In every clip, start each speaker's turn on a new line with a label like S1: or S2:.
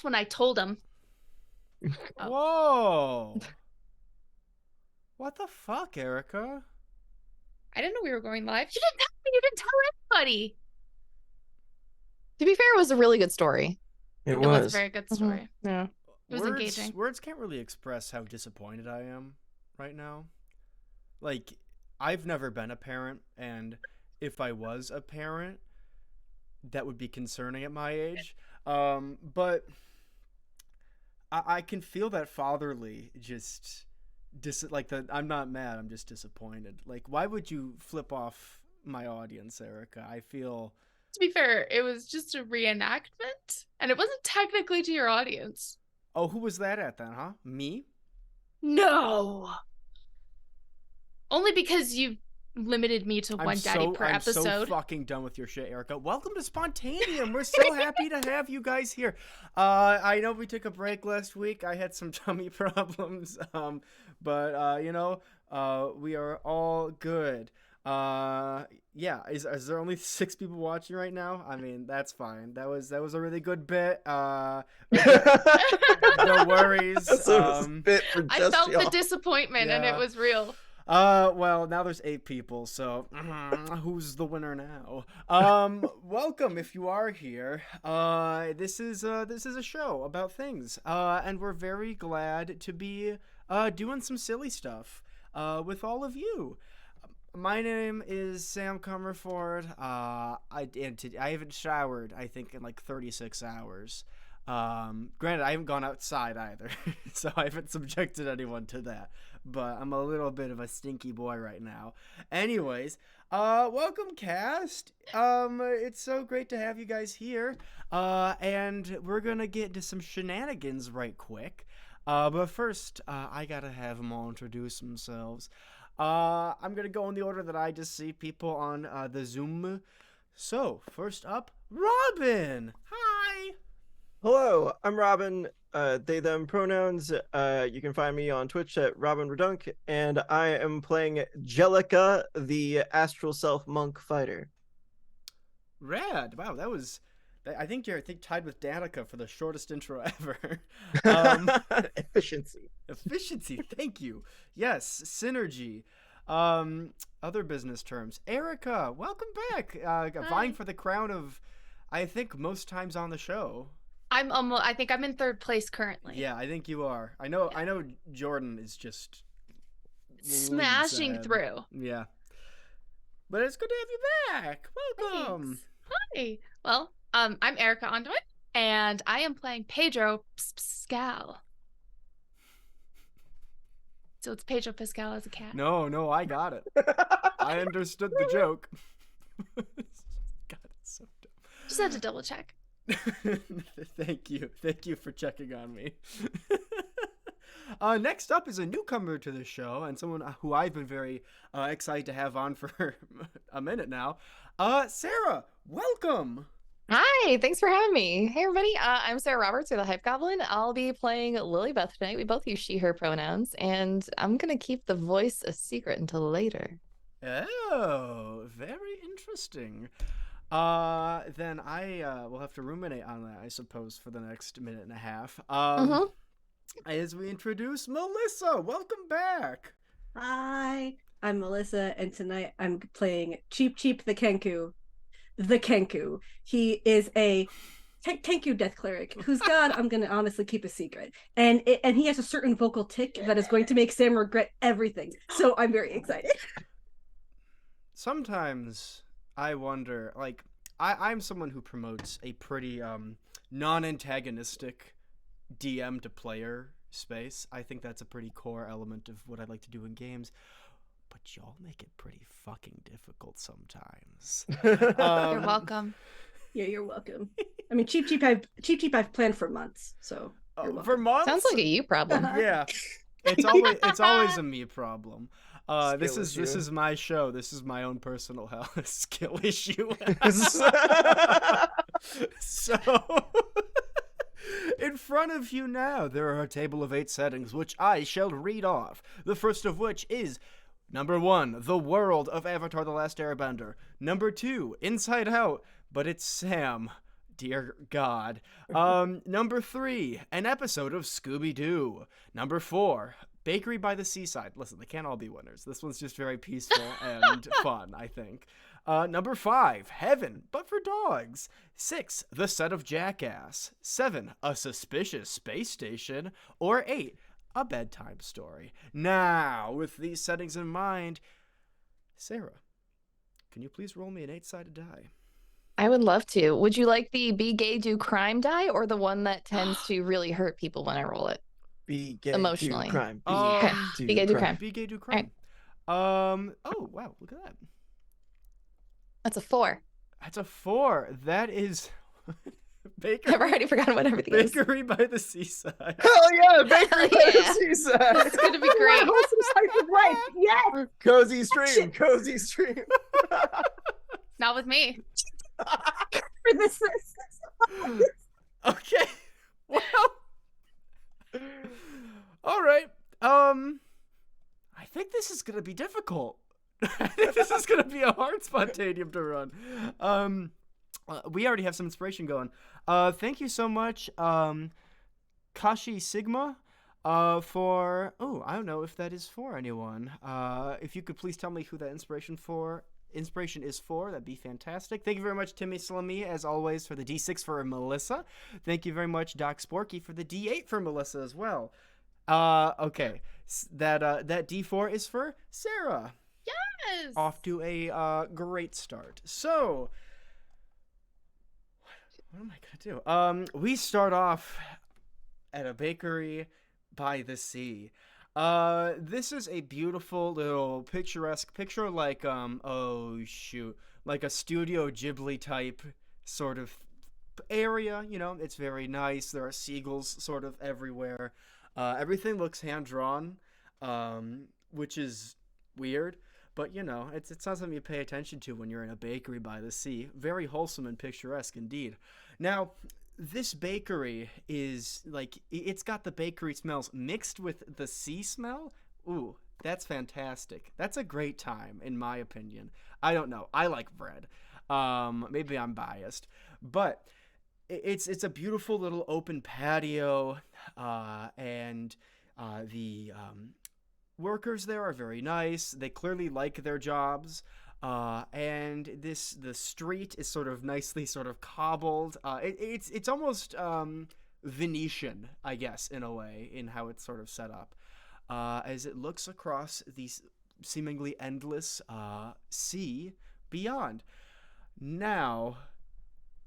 S1: when I told him. Oh.
S2: Whoa. What the fuck, Erica?
S1: I didn't know we were going live. You didn't tell me. You didn't tell anybody.
S3: To be fair, it was a really good story.
S1: It was a very good story.
S3: Yeah.
S1: It was engaging.
S2: Words can't really express how disappointed I am right now. Like, I've never been a parent, and if I was a parent, that would be concerning at my age. But I can feel that fatherly I'm not mad, I'm just disappointed. Like, why would you flip off my audience, Erica? I feel...
S1: To be fair, it was just a reenactment, and it wasn't technically to your audience.
S2: Oh, who was that at then, huh? Me?
S1: No. Only because you limited me to one daddy per episode.
S2: I'm so fucking done with your shit, Erica. Welcome to Spontanium. We're so happy to have you guys here. I know we took a break last week. I had some tummy problems, but we are all good. Yeah, is there only 6 people watching right now? I mean, that's fine. That was a really good bit. No worries.
S4: That's a bit for just
S1: I felt
S4: y'all.
S1: the disappointment, and it was real.
S2: Well, now there's 8 people, so who's the winner now? Welcome if you are here. This is a show about things, and we're very glad to be doing some silly stuff with all of you. My name is Sam Comerford. I haven't showered, I think, in like 36 hours. Granted, I haven't gone outside either, so I haven't subjected anyone to that. But I'm a little bit of a stinky boy right now. Anyways, welcome, cast. It's so great to have you guys here. And we're gonna get into some shenanigans right quick. But first, I gotta have them all introduce themselves. I'm gonna go in the order that I just see people on the Zoom. So, first up, Robin. Hi.
S4: Hello, I'm Robin. They, them pronouns. You can find me on Twitch at Robin Redunk, and I am playing Jellica, the Astral Self Monk Fighter.
S2: Rad. Wow, that was... I think you're tied with Danica for the shortest intro ever.
S4: Efficiency.
S2: Efficiency, thank you. Yes, synergy. Other business terms. Erica, welcome back. Vying for the crown of, I think, most times on the show.
S1: I think I'm in 3rd place currently.
S2: Yeah, I think you are. I know Jordan is just
S1: smashing through.
S2: Yeah. But it's good to have you back. Welcome.
S1: Thanks. Hi. Well, I'm Erica Ondoy, and I am playing Pedro Pascal. So it's Pedro Pascal as a cat.
S2: No, I got it. I understood the joke. God, it's so dumb.
S1: Just had to double check.
S2: Thank you for checking on me. Next up is a newcomer to the show, and someone who I've been very excited to have on for a minute now. Sarah, welcome.
S3: Hi, thanks for having me. Hey, everybody. I'm Sarah Roberts, or the Hype Goblin. I'll be playing Lily Beth tonight. We both use she, her pronouns, and I'm going to keep the voice a secret until later.
S2: Oh, very interesting. Then I will have to ruminate on that, I suppose, for the next minute and a half. As we introduce Melissa, welcome back.
S5: Hi, I'm Melissa, and tonight I'm playing Cheap the Kenku. The Kenku. He is a Kenku death cleric whose god I'm going to honestly keep a secret. And he has a certain vocal tick that is going to make Sam regret everything. So I'm very excited.
S2: Sometimes I wonder, like, I'm someone who promotes a pretty non-antagonistic DM to player space. I think that's a pretty core element of what I like to do in games. But y'all make it pretty fucking difficult sometimes.
S1: You're welcome.
S5: Yeah, you're welcome. I mean, Cheap I've planned for months, so
S2: for months.
S3: Sounds like a you problem.
S2: Yeah, it's always a me problem. This is my show. This is my own personal skill issue. So, in front of you now, there are a table of 8 settings, which I shall read off. The first of which is number 1, the world of Avatar: The Last Airbender. Number 2, Inside Out, but it's Sam. Dear God. Number 3, an episode of Scooby-Doo. Number 4, Bakery by the Seaside. Listen, they can't all be winners. This one's just very peaceful and fun, I think. Number 5, Heaven, but for dogs. 6, The Set of Jackass. 7, A Suspicious Space Station. Or 8, A Bedtime Story. Now, with these settings in mind, Sarah, can you please roll me an 8-sided die?
S3: I would love to. Would you like the be gay do crime die or the one that tends to really hurt people when I roll it?
S4: Be gay,
S3: Emotionally.
S4: do crime. Be
S3: Okay.
S4: gay,
S3: Be gay, do crime.
S2: Be gay, do
S3: All
S2: crime. Oh, wow, look at that.
S3: That's a 4.
S2: That's a 4. That is Bakery.
S3: I've already forgotten what everything is.
S2: Bakery by the Seaside.
S4: Hell yeah, Bakery
S3: Hell
S4: by the
S3: yeah.
S4: Seaside.
S1: It's gonna be great.
S5: Wholesome slice of life. Yes.
S4: Cozy stream, cozy stream.
S1: Not with me.
S5: For this.
S2: Okay. Well. All right. I think this is gonna be difficult. I think this is gonna be a hard Spontanium to run. We already have some inspiration going. Thank you so much, Kashi Sigma, for I don't know if that is for anyone. If you could please tell me who that inspiration is for, that'd be fantastic. Thank you very much, Timmy Salami, as always, for the D6 for Melissa. Thank you very much, Doc Sporky, for the D8 for Melissa as well. Okay, that D4 is for Sarah.
S1: Yes.
S2: Off to a great start. So, what am I gonna do? We start off at a bakery by the sea. This is a beautiful little picturesque picture, like like a Studio Ghibli type sort of area. You know, it's very nice. There are seagulls sort of everywhere. Everything looks hand drawn, which is weird. But, you know, it's not something you pay attention to when you're in a bakery by the sea. Very wholesome and picturesque indeed. Now, this bakery is, like, it's got the bakery smells mixed with the sea smell. Ooh, that's fantastic. That's a great time, in my opinion. I don't know. I like bread. Maybe I'm biased. But it's a beautiful little open patio, and the workers there are very nice. They clearly like their jobs. And the street is sort of nicely sort of cobbled. It's almost Venetian, I guess, in a way, in how it's sort of set up. As it looks across the seemingly endless sea beyond. Now,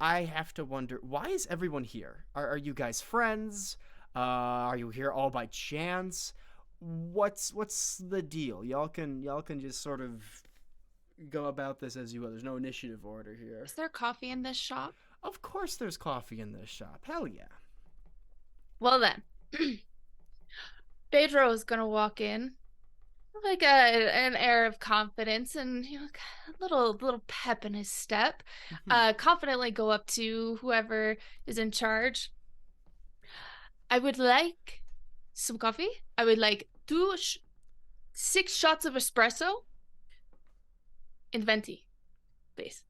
S2: I have to wonder, why is everyone here? Are you guys friends? Are you here all by chance? What's the deal? Y'all can just sort of go about this as you will. There's no initiative order here.
S1: Is there coffee in this shop?
S2: Of course there's coffee in this shop. Hell yeah.
S1: Well then, Pedro is gonna walk in like an air of confidence and a little pep in his step. Confidently go up to whoever is in charge. I would like some coffee. I would like 6 shots of espresso in venti, please.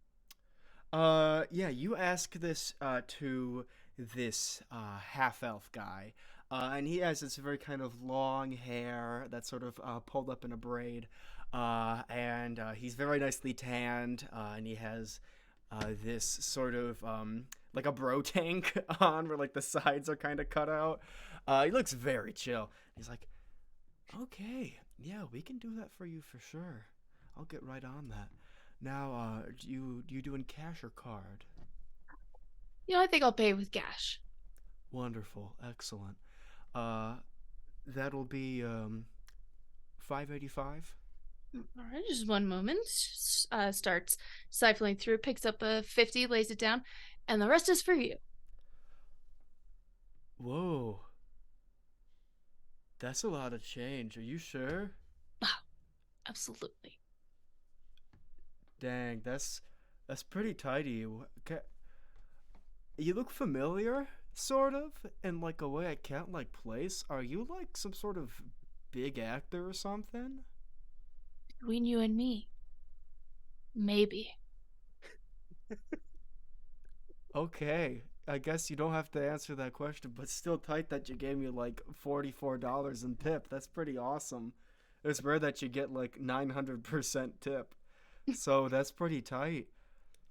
S2: Yeah, you ask this to this half-elf guy, and he has this very kind of long hair that's sort of pulled up in a braid, and he's very nicely tanned, and he has this sort of like a bro tank on where like the sides are kind of cut out. He looks very chill. He's like, okay, yeah, we can do that for you for sure. I'll get right on that. Now, you doing cash or card?
S1: I think I'll pay with cash.
S2: Wonderful, excellent. That'll be $5.85.
S1: All right, just one moment. Starts siphoning through, picks up a 50, lays it down, and the rest is for you.
S2: Whoa. That's a lot of change. Are you sure?
S1: Absolutely.
S2: Dang, that's pretty tidy. You look familiar, sort of, in like a way I can't like place. Are you like some sort of big actor or something?
S1: Between you and me, maybe.
S2: Okay. I guess you don't have to answer that question, but still tight that you gave me like $44 in tip. That's pretty awesome. It's rare that you get like 900% tip. So that's pretty tight.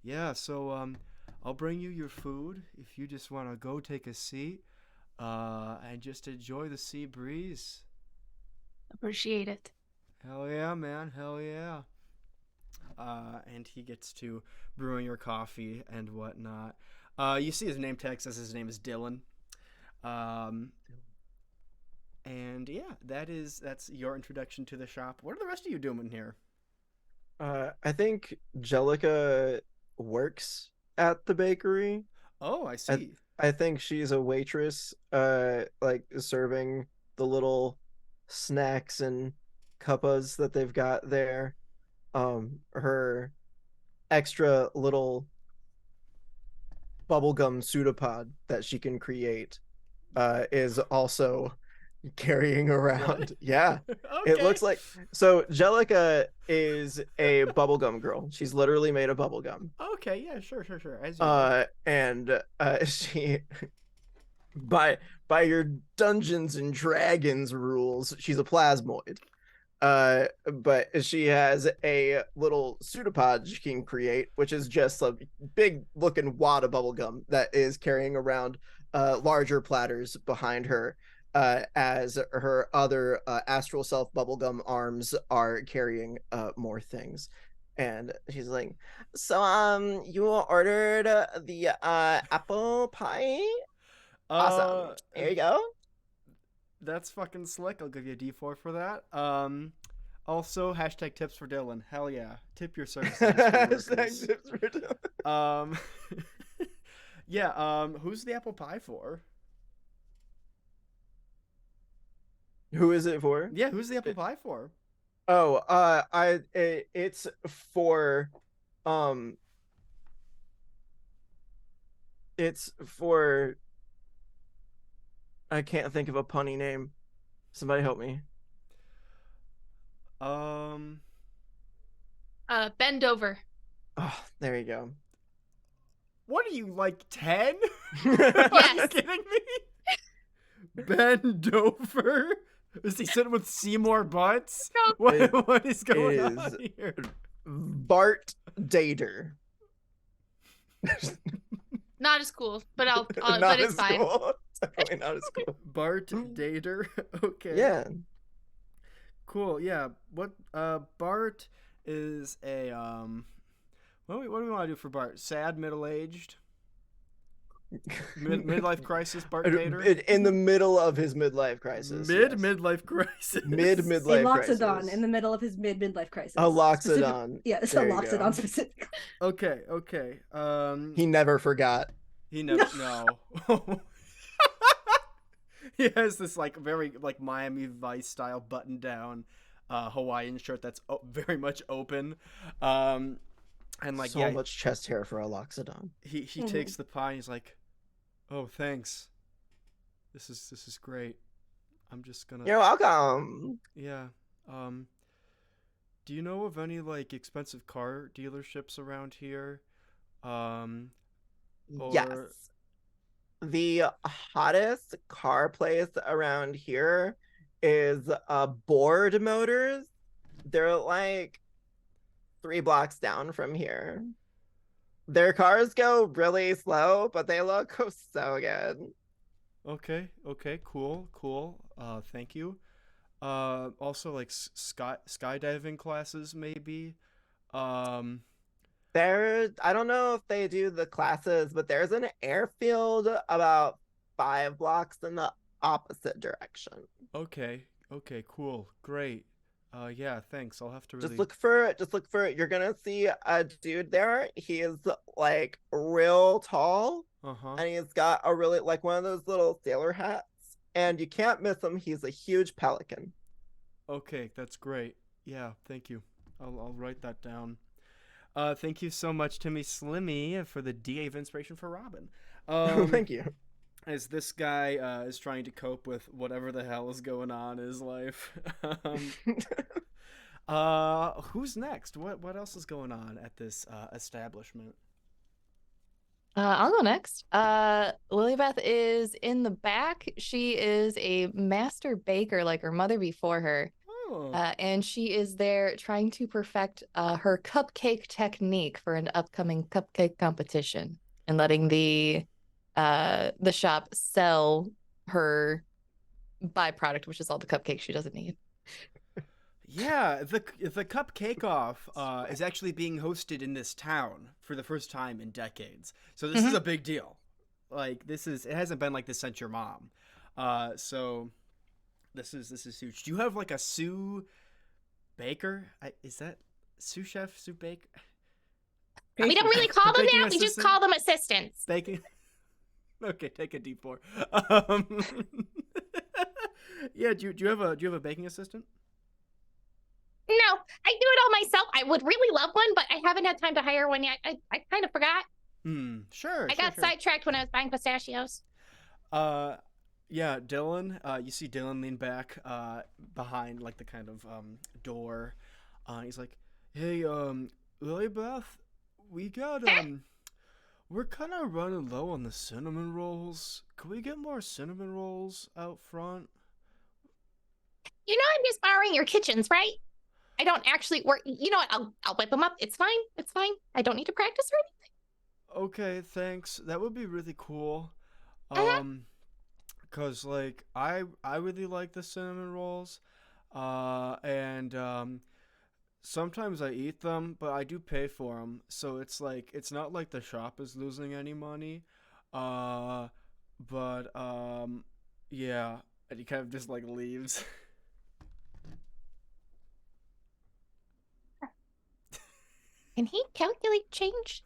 S2: Yeah, so I'll bring you your food if you just want to go take a seat and just enjoy the sea breeze.
S1: Appreciate it.
S2: Hell yeah, man. Hell yeah. And he gets to brewing your coffee and whatnot. You see his name tag says his name is Dylan. Um, and yeah, that's your introduction to the shop. What are the rest of you doing here?
S4: I think Jellica works at the bakery.
S2: Oh, I
S4: I
S2: see.
S4: I think she's a waitress, like serving the little snacks and cuppas that they've got there. Her extra little bubblegum pseudopod that she can create is also carrying around.
S2: What?
S4: Yeah. It
S2: Okay.
S4: looks like so Jellica is a bubblegum girl. She's literally made of bubblegum.
S2: Okay, yeah, sure. As you do.
S4: And she by your Dungeons and Dragons rules, she's a plasmoid. But she has a little pseudopod she can create, which is just a big looking wad of bubblegum that is carrying around larger platters behind her, as her other astral self bubblegum arms are carrying more things. And she's like, so you ordered the apple pie? Awesome.
S2: Uh,
S4: Here you go.
S2: that's fucking slick. I'll give you a D4 for that. Also hashtag tips for Dylan. Hell yeah, tip your service industry workers.
S4: Tips for Dylan.
S2: Um, yeah. Who's the apple pie for?
S4: Who is it for?
S2: Yeah, who's the apple pie for?
S4: Oh, it's for, um, it's for. I can't think of a punny name. Somebody help me.
S2: Um,
S1: Bend over.
S4: Oh, there you go.
S2: what are you like 10? Are you
S1: Yes.
S2: kidding me? Bend over. Is he sitting with Seymour Butts?
S4: It
S2: What is going on
S4: is
S2: here?
S4: Bart Dater.
S1: Not as cool, but
S4: Not
S1: but it's
S4: as
S1: fine.
S4: cool. Definitely not as cool.
S2: Bart Dater. Okay.
S4: Yeah.
S2: Cool. Yeah. What? Bart is a What do we want to do for Bart? Sad, middle-aged, midlife crisis. Bart Dater.
S4: In the middle of his midlife crisis. yes.
S2: Midlife crisis.
S4: Midlife
S5: a loxodon
S4: crisis.
S5: in the middle of his midlife crisis.
S4: A loxodon.
S5: Yeah, it's a
S4: There you
S5: loxodon
S4: go.
S5: specifically.
S2: Okay.
S4: He never forgot.
S2: He never no. He has this like very like Miami Vice style button down Hawaiian shirt that's very much open. And like
S4: So much chest hair for a loxodon.
S2: he takes the pie and he's like, "Oh, thanks. This is great. I'm just gonna."
S4: You're welcome.
S2: Yeah. Do you know of any like expensive car dealerships around here? Or...
S4: Yes. The hottest car place around here is Board Motors. They're like 3 blocks down from here. Their cars go really slow, but they look so good.
S2: Okay, cool. Thank you. Also like skydiving classes maybe.
S4: I don't know if they do the classes, but there's an airfield about 5 blocks in the opposite direction.
S2: Okay, cool. Great. Yeah, thanks. I'll have to really
S4: Just look for it. You're gonna see a dude there. He is like real tall,
S2: Uh-huh.
S4: and he's got a really like one of those little sailor hats, and you can't miss him. He's a huge pelican.
S2: Okay, that's great. Yeah, thank you. I'll write that down. Thank you so much, Timmy Slimmy, for the DA of inspiration for Robin.
S4: Thank you.
S2: As this guy is trying to cope with whatever the hell is going on in his life. Who's next? What else is going on at this establishment?
S3: I'll go next. Lilybeth is in the back. She is a master baker like her mother before her.
S2: Oh.
S3: And she is there trying to perfect her cupcake technique for an upcoming cupcake competition and letting the shop sell her byproduct, which is all the cupcakes she doesn't need.
S2: Yeah, the Cupcake Off is actually being hosted in this town for the first time in decades. So this is a big deal. Like it hasn't been like this since your mom. So this is huge. Do you have like a sous baker? Is that sous chef, sous baker?
S6: We don't really call them
S2: Baking
S6: that. We just
S2: assistant?
S6: call them assistants.
S2: Baking. Okay, take a D4. Yeah, do you have a baking assistant?
S6: No, I do it all myself. I would really love one, but I haven't had time to hire one yet. I kind of forgot.
S2: Sure.
S6: I got sidetracked when I was buying pistachios.
S2: Yeah, Dylan. You see Dylan lean back behind like the kind of door. He's like, "Hey, Lilybeth, we got we're kind of running low on the cinnamon rolls. Can we get more cinnamon rolls out front?"
S6: You know, I'm just borrowing your kitchens, right? I don't actually work. You know what? I'll whip them up. It's fine. It's fine. I don't need to practice or anything.
S2: Okay, thanks. That would be really cool.
S6: Uh-huh.
S2: Cause like I really like the cinnamon rolls, and sometimes I eat them, but I do pay for them. So it's like it's not like the shop is losing any money, but yeah, and he kind of just like leaves.
S6: Can he calculate change?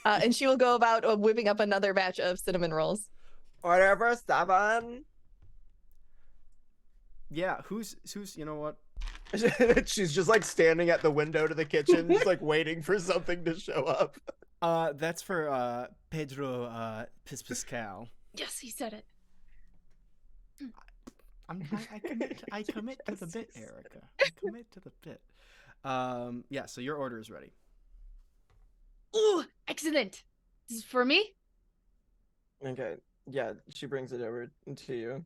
S3: And she will go about whipping up another batch of cinnamon rolls.
S4: Order for 7.
S2: Yeah, who's you know what?
S4: She's just like standing at the window to the kitchen, just like waiting for something to show up.
S2: That's for Pedro Pascal.
S1: Yes, he said it.
S2: I commit to the bit, Erica. I commit to the bit. Yeah, so your order is ready.
S1: Ooh, excellent. This is for me?
S4: Okay, yeah, she brings it over to you.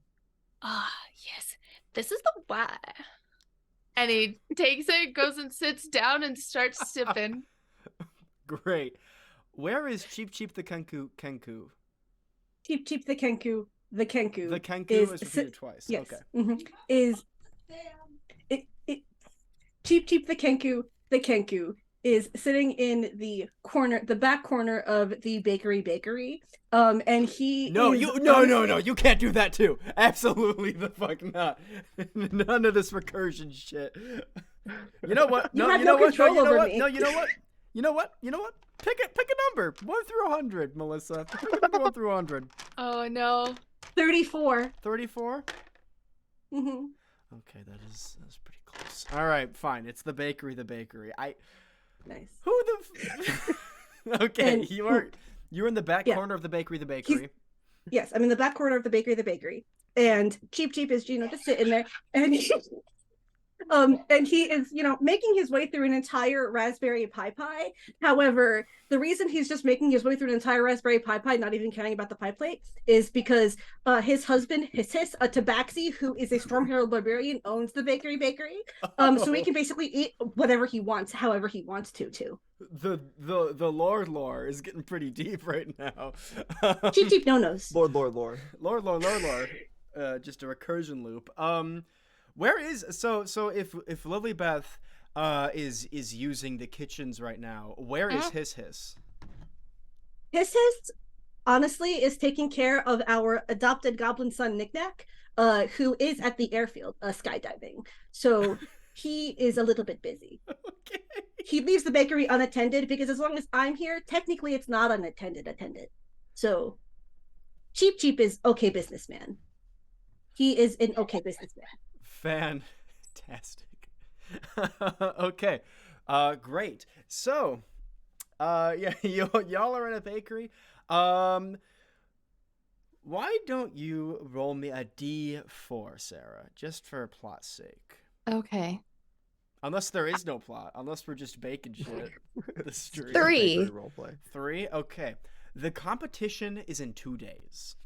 S1: Ah, yes. This is the why. And he takes it, goes and sits down and starts sipping.
S2: Great. Where is Cheap Cheap the Kenku?
S5: Cheap Cheap the Kenku. The Kenku.
S2: The Kenku is repeated twice.
S5: Yes.
S2: Okay.
S5: Is Cheap Cheap the Kenku. The Kenku is sitting in the back corner of the bakery. And he
S2: No,
S5: is
S2: no. You can't do that too. Absolutely the fuck not. None of this recursion shit. You know what?
S5: You
S2: No,
S5: have
S2: you know
S5: no
S2: what? No,
S5: control
S2: you know
S5: over
S2: what?
S5: me.
S2: No, you know what? You know what? You know what? Pick a number. 1 through 100, Melissa. Pick a number 1 through 100.
S1: Oh no.
S5: 34.
S2: 34?
S5: Mm-hmm.
S2: Okay, that's pretty close. All right, fine. It's the bakery.
S5: Nice.
S2: Who the Okay,
S5: And
S2: you're in the back
S5: Yeah.
S2: corner of the bakery.
S5: Yes, I'm in the back corner of the bakery. And Cheap Cheap is, just sitting there. And he is, making his way through an entire raspberry pie. However, the reason he's just making his way through an entire raspberry pie, not even caring about the pie plate, is because his husband, Hiss, a tabaxi, who is a Storm Herald barbarian, owns the bakery. So he can basically eat whatever he wants, however he wants to.
S2: The lore is getting pretty deep right now.
S5: Cheap no-nos.
S4: Lore.
S2: Lore. Just a recursion loop. Where is so if Lilybeth is using the kitchens right now, where is Hiss?
S5: Hiss honestly is taking care of our adopted goblin son Knickknack, who is at the airfield skydiving. So he is a little bit busy.
S2: Okay.
S5: He leaves the bakery unattended because as long as I'm here, technically it's not attended. So Cheap Cheap is okay businessman. He is an okay businessman.
S2: Fantastic. Okay. Great. So, yeah, y'all are in a bakery. Why don't you roll me a D4, Sarah, just for plot's sake?
S3: Okay.
S2: Unless there is no plot. Unless we're just baking shit. The stream.
S3: Three.
S4: Bakery roleplay.
S2: 3? Okay. The competition is in 2 days.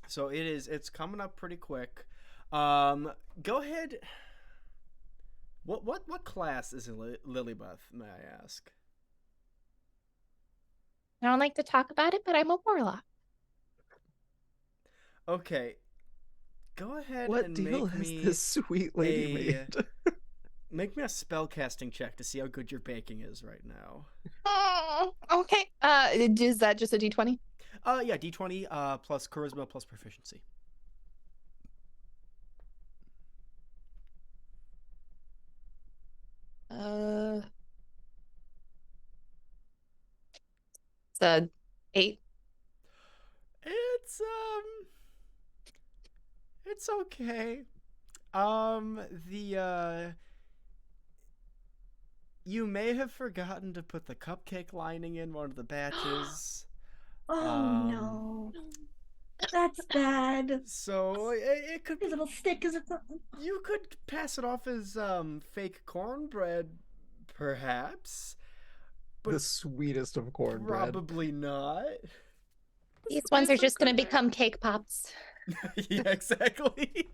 S2: So it's coming up pretty quick. Go ahead. What class is Lilybeth, may I ask?
S6: I don't like to talk about it, but I'm a warlock.
S2: Okay. Go ahead
S4: What
S2: and
S4: deal
S2: make
S4: has
S2: me
S4: this sweet lady made?
S2: make me a spellcasting check to see how good your baking is right now.
S6: Oh, okay.
S3: Is that just a D20?
S2: Yeah, D20 plus charisma plus proficiency.
S3: It's a 8.
S2: It's okay. The you may have forgotten to put the cupcake lining in one of the batches.
S5: Oh no. That's bad.
S2: So it could
S5: His
S2: be,
S5: little stick is
S2: you could pass it off as fake cornbread, perhaps.
S4: The sweetest of cornbread.
S2: Probably not.
S6: These ones are just going to become cake pops.
S2: Yeah, exactly.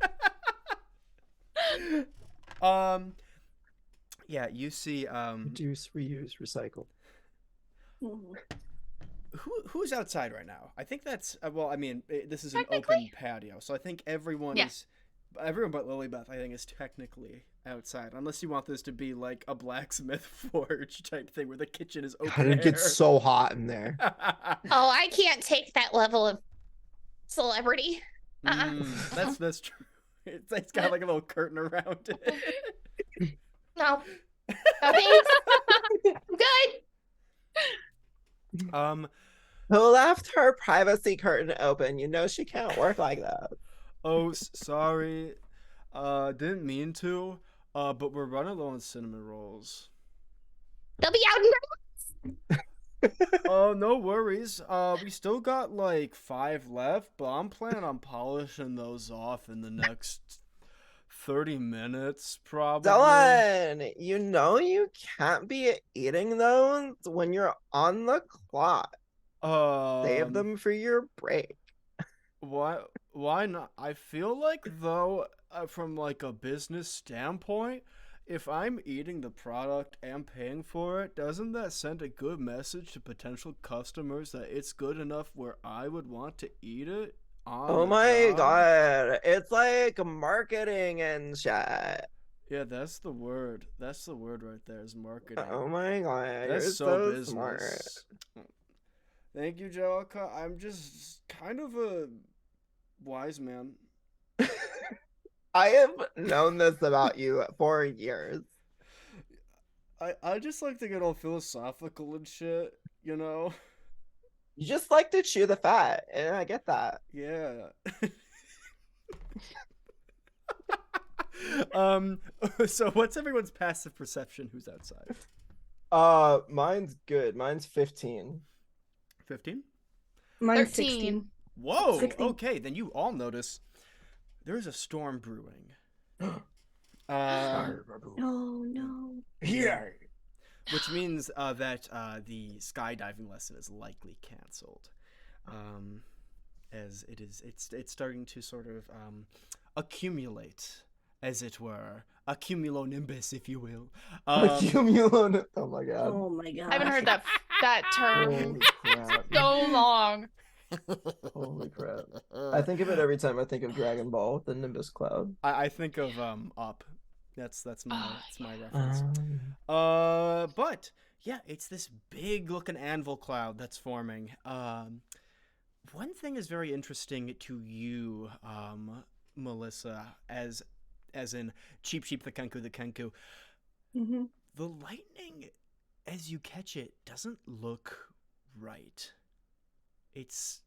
S2: Yeah, you see
S4: Reduce, reuse, recycle.
S2: who's outside right now? I think that's well, I mean, this is an open
S1: Technically?
S2: patio, so I think everyone
S1: Yeah.
S2: is everyone but Lilybeth, I think, is technically outside, unless you want this to be like a blacksmith forge type thing where the kitchen is open
S4: God, it
S2: air.
S4: gets so hot in there.
S6: Oh, I can't take that level of celebrity.
S2: That's true. It's got like a little curtain around it.
S6: No. No thanks. I'm good.
S4: Who left her privacy curtain open? You know she can't work like that.
S2: Oh, sorry. Didn't mean to. But we're running low on cinnamon rolls.
S6: They'll be out in
S2: Oh, no worries. We still got like 5 left, but I'm planning on polishing those off in the next 30 minutes, probably.
S4: Dylan, you know you can't be eating those when you're on the clock. Save them for your break.
S2: Why not? I feel like, though, from like a business standpoint, if I'm eating the product and paying for it, doesn't that send a good message to potential customers that it's good enough where I would want to eat it?
S4: Oh my god, it's like marketing and shit.
S2: Yeah, that's the word. That's the word right there, is marketing.
S4: Oh my god,
S2: That's
S4: you're
S2: so
S4: so
S2: business.
S4: smart.
S2: Thank you, Jellica. I'm just kind of a wise man.
S4: I have known this about you for years.
S2: I just like to get all philosophical and shit, you know?
S4: You just like to chew the fat, and I get that.
S2: Yeah. So what's everyone's passive perception who's outside?
S4: Mine's good. Mine's 15.
S2: 15?
S5: Mine's
S1: 13.
S5: 16.
S2: Whoa!
S5: 16.
S2: Okay, then you all notice there's a storm brewing.
S5: Oh no.
S4: Here.
S2: Which means that the skydiving lesson is likely canceled, as it's starting to sort of accumulate, as it were, a cumulonimbus, if you will.
S4: Accumulon. Oh my god.
S5: Oh my god.
S1: I haven't heard that term
S4: Holy crap.
S1: so long.
S4: Holy crap. I think of it every time I think of Dragon Ball, the Nimbus Cloud.
S2: I think of Up. That's my reference. But yeah, it's this big looking anvil cloud that's forming. One thing is very interesting to you, Melissa, as in Cheap the Kenku.
S5: Mm-hmm.
S2: The lightning, as you catch it, doesn't look right. It's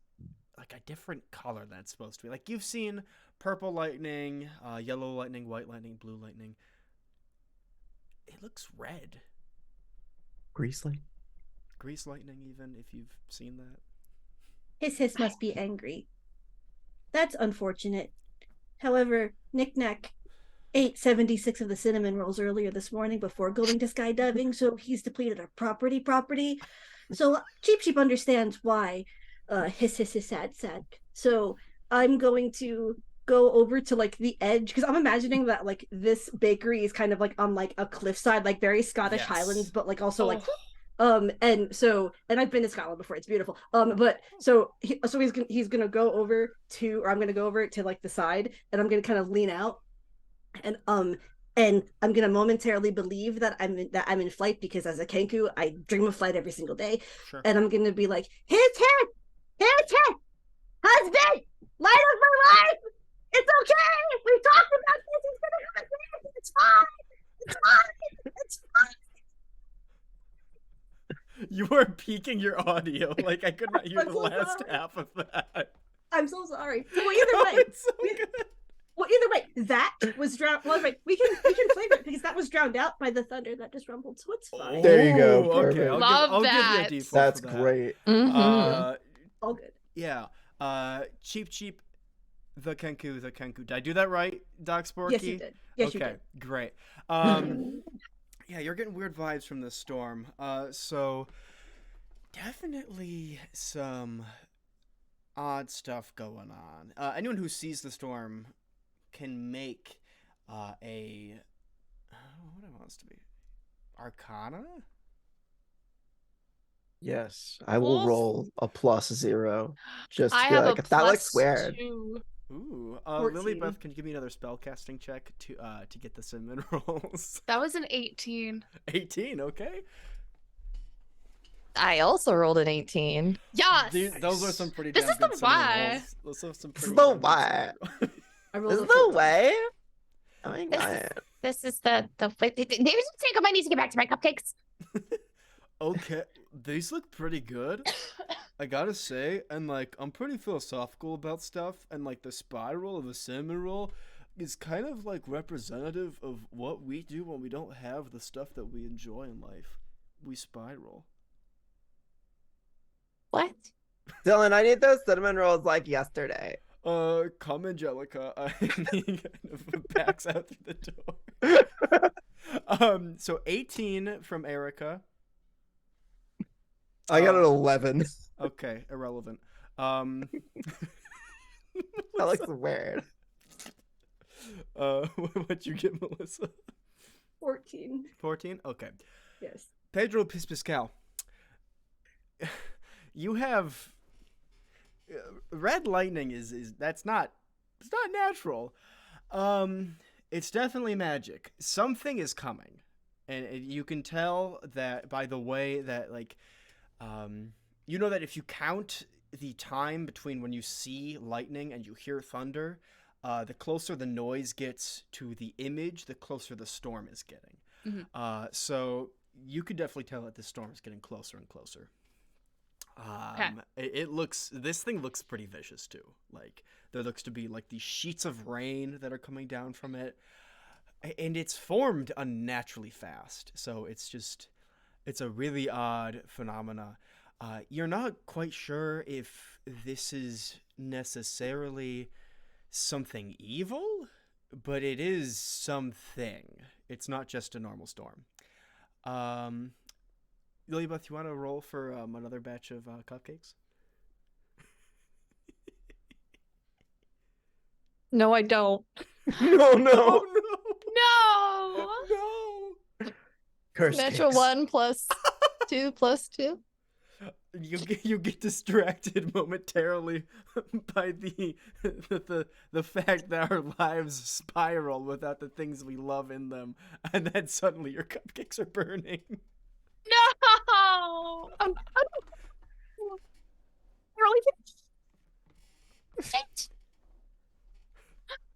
S2: like a different color than it's supposed to be. Like, you've seen purple lightning, yellow lightning, white lightning, blue lightning. It looks red.
S4: Grease light.
S2: Grease lightning, even, if you've seen that.
S5: Hiss must be angry. That's unfortunate. However, Knick-Knack, ate 76 of the cinnamon rolls earlier this morning before going to skydiving, so he's depleted our property. So Cheap Cheap understands why hiss sad. So I'm going to go over to like the edge because I'm imagining that like this bakery is kind of like on like a cliffside, like very Scottish
S2: Yes.
S5: Highlands, but like also like
S1: Oh.
S5: and I've been to Scotland before, it's beautiful. But he's gonna go over to, or I'm gonna go over to like the side, and I'm gonna kind of lean out, and I'm gonna momentarily believe that I'm in flight, because as a Kenku I dream of flight every single day.
S2: Sure.
S5: And I'm gonna be like, husband, light of my life, it's okay, we talked about this, he's gonna come again, it's fine.
S2: You were peaking your audio. Like, I could not hear
S5: I'm
S2: the
S5: so
S2: last
S5: sorry.
S2: half of that.
S5: I'm so sorry. Well, either
S2: No,
S5: way,
S2: it's so good.
S5: that was drowned. Well, right, we can flavor it because that was drowned out by the thunder that just rumbled, so it's fine.
S4: There you go,
S2: Oh, okay,
S4: perfect.
S1: Love
S2: I'll give you a
S1: that.
S2: default
S4: That's
S2: for that.
S4: great.
S3: Mhm.
S5: All good.
S2: Yeah. Cheap, the Kenku. Did I do that right, Doc Sporky?
S5: Yes, you did. Yes,
S2: okay,
S5: you did.
S2: Great. Yeah, you're getting weird vibes from this storm. So definitely some odd stuff going on. Anyone who sees the storm can make what it wants to be. Arcana?
S4: Yes, I will
S1: Wolf?
S4: roll a +0 just to
S1: I
S4: be
S1: have
S4: like,
S1: a
S4: that looks
S1: plus
S4: weird.
S1: 2.
S2: Ooh.
S5: 14.
S2: Lilybeth, can you give me another spellcasting check to get the cinnamon rolls?
S1: That was an 18.
S2: 18, okay.
S3: I also rolled an 18.
S1: Yes.
S2: Those are some pretty
S1: This
S2: damn
S1: is the
S2: good cinnamon
S1: why.
S2: rolls. Those are some
S4: This
S2: pretty
S4: is the
S2: damn good
S4: why.
S2: cinnamon rolls.
S5: I rolled
S4: There's
S5: a
S4: no
S5: 14.
S4: way. Oh my
S6: This
S4: god.
S6: This is the there's a second. I need to get back to my cupcakes.
S2: Okay, these look pretty good. I gotta say, and like I'm pretty philosophical about stuff, and like the spiral of the cinnamon roll is kind of like representative of what we do when we don't have the stuff that we enjoy in life. We spiral.
S6: What?
S4: Dylan, I need those cinnamon rolls like yesterday.
S2: Come Angelica. He kind of backs out through the door. So 18 from Erica.
S4: I got an 11.
S2: Okay, irrelevant.
S4: That looks weird.
S2: What'd you get, Melissa?
S5: 14.
S2: 14? Okay.
S5: Yes.
S2: Pedro Piscal. You have red lightning is that's not, it's not natural. It's definitely magic. Something is coming. And you can tell that by the way that like you know that if you count the time between when you see lightning and you hear thunder, the closer the noise gets to the image, the closer the storm is getting.
S1: Mhm.
S2: So you could definitely tell that the storm is getting closer and closer. This thing looks pretty vicious too. Like there looks to be like these sheets of rain that are coming down from it, and it's formed unnaturally fast. So it's a really odd phenomena. You're not quite sure if this is necessarily something evil, but it is something. It's not just a normal storm. Lilybeth, you want to roll for another batch of cupcakes?
S3: No, I don't.
S4: No, no.
S2: Oh,
S1: No.
S2: no!
S4: Curse
S3: Natural
S4: cakes.
S3: 1 plus 2 plus 2.
S2: You get distracted momentarily by the fact that our lives spiral without the things we love in them, and then suddenly your cupcakes are burning.
S1: No.
S6: Really? Shit.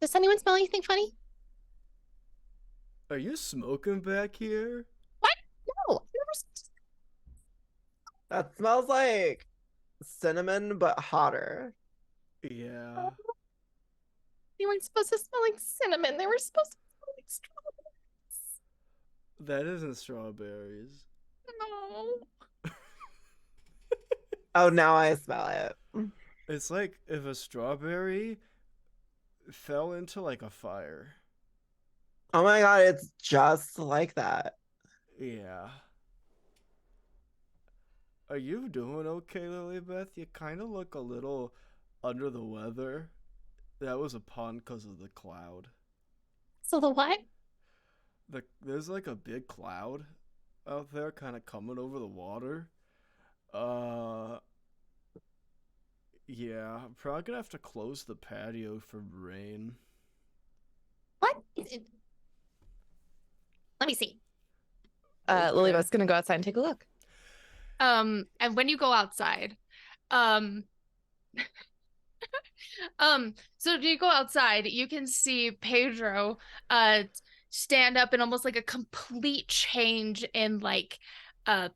S6: Does anyone smell anything funny?
S2: Are you smoking back here?
S6: No. I've never
S4: That smells like cinnamon, but hotter.
S2: Yeah.
S6: They weren't supposed to smell like cinnamon. They were supposed to smell like strawberries.
S2: That isn't strawberries.
S6: No.
S4: Oh, now I smell it.
S2: It's like if a strawberry fell into like a fire.
S4: Oh my god, it's just like that.
S2: Yeah. Are you doing okay, Lilybeth? You kind of look a little under the weather. That was a pun because of the cloud.
S6: So the what?
S2: There's like a big cloud out there kind of coming over the water. Uh, yeah, I'm probably gonna have to close the patio for rain.
S6: What? Let me see.
S3: Lilybeth's gonna go outside and take a look.
S1: And when you go outside, um, so if you go outside, you can see Pedro, stand up in almost like a complete change in like,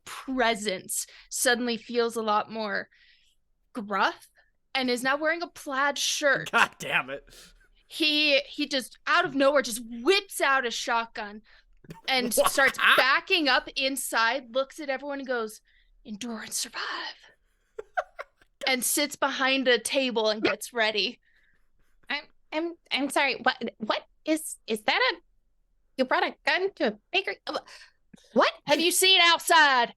S1: presence. Suddenly feels a lot more gruff, and is now wearing a plaid shirt.
S2: God damn it!
S1: He just out of nowhere just whips out a shotgun and starts backing up inside, looks at everyone and goes, "Endure and survive." And sits behind a table and gets ready.
S6: I'm sorry. What is that? You brought a gun to a bakery? What?
S1: Have you seen outside?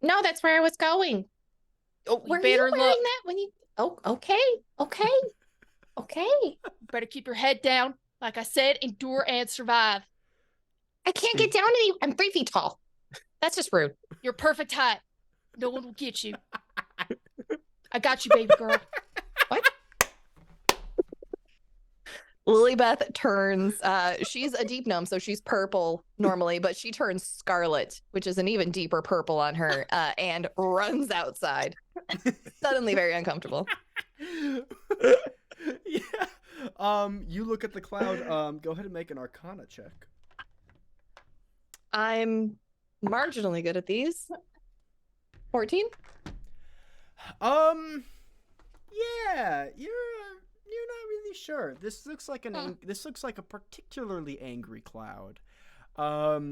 S6: No, that's where I was going.
S1: Oh,
S6: Were
S1: you
S6: you
S1: better
S6: wearing
S1: look.
S6: that when you? Oh, okay.
S1: Better keep your head down. Like I said, endure and survive.
S6: I can't get down any. I'm 3 feet tall. That's just rude.
S1: You're perfect height. No one will get you. I got you, baby girl.
S6: What?
S3: Lilybeth turns, she's a deep gnome, so she's purple normally, but she turns scarlet, which is an even deeper purple on her, and runs outside. Suddenly very uncomfortable.
S2: Yeah. You look at the cloud. Go ahead and make an Arcana check.
S3: I'm marginally good at these. 14?
S2: Yeah, you're not really sure. This looks like this looks like a particularly angry cloud. But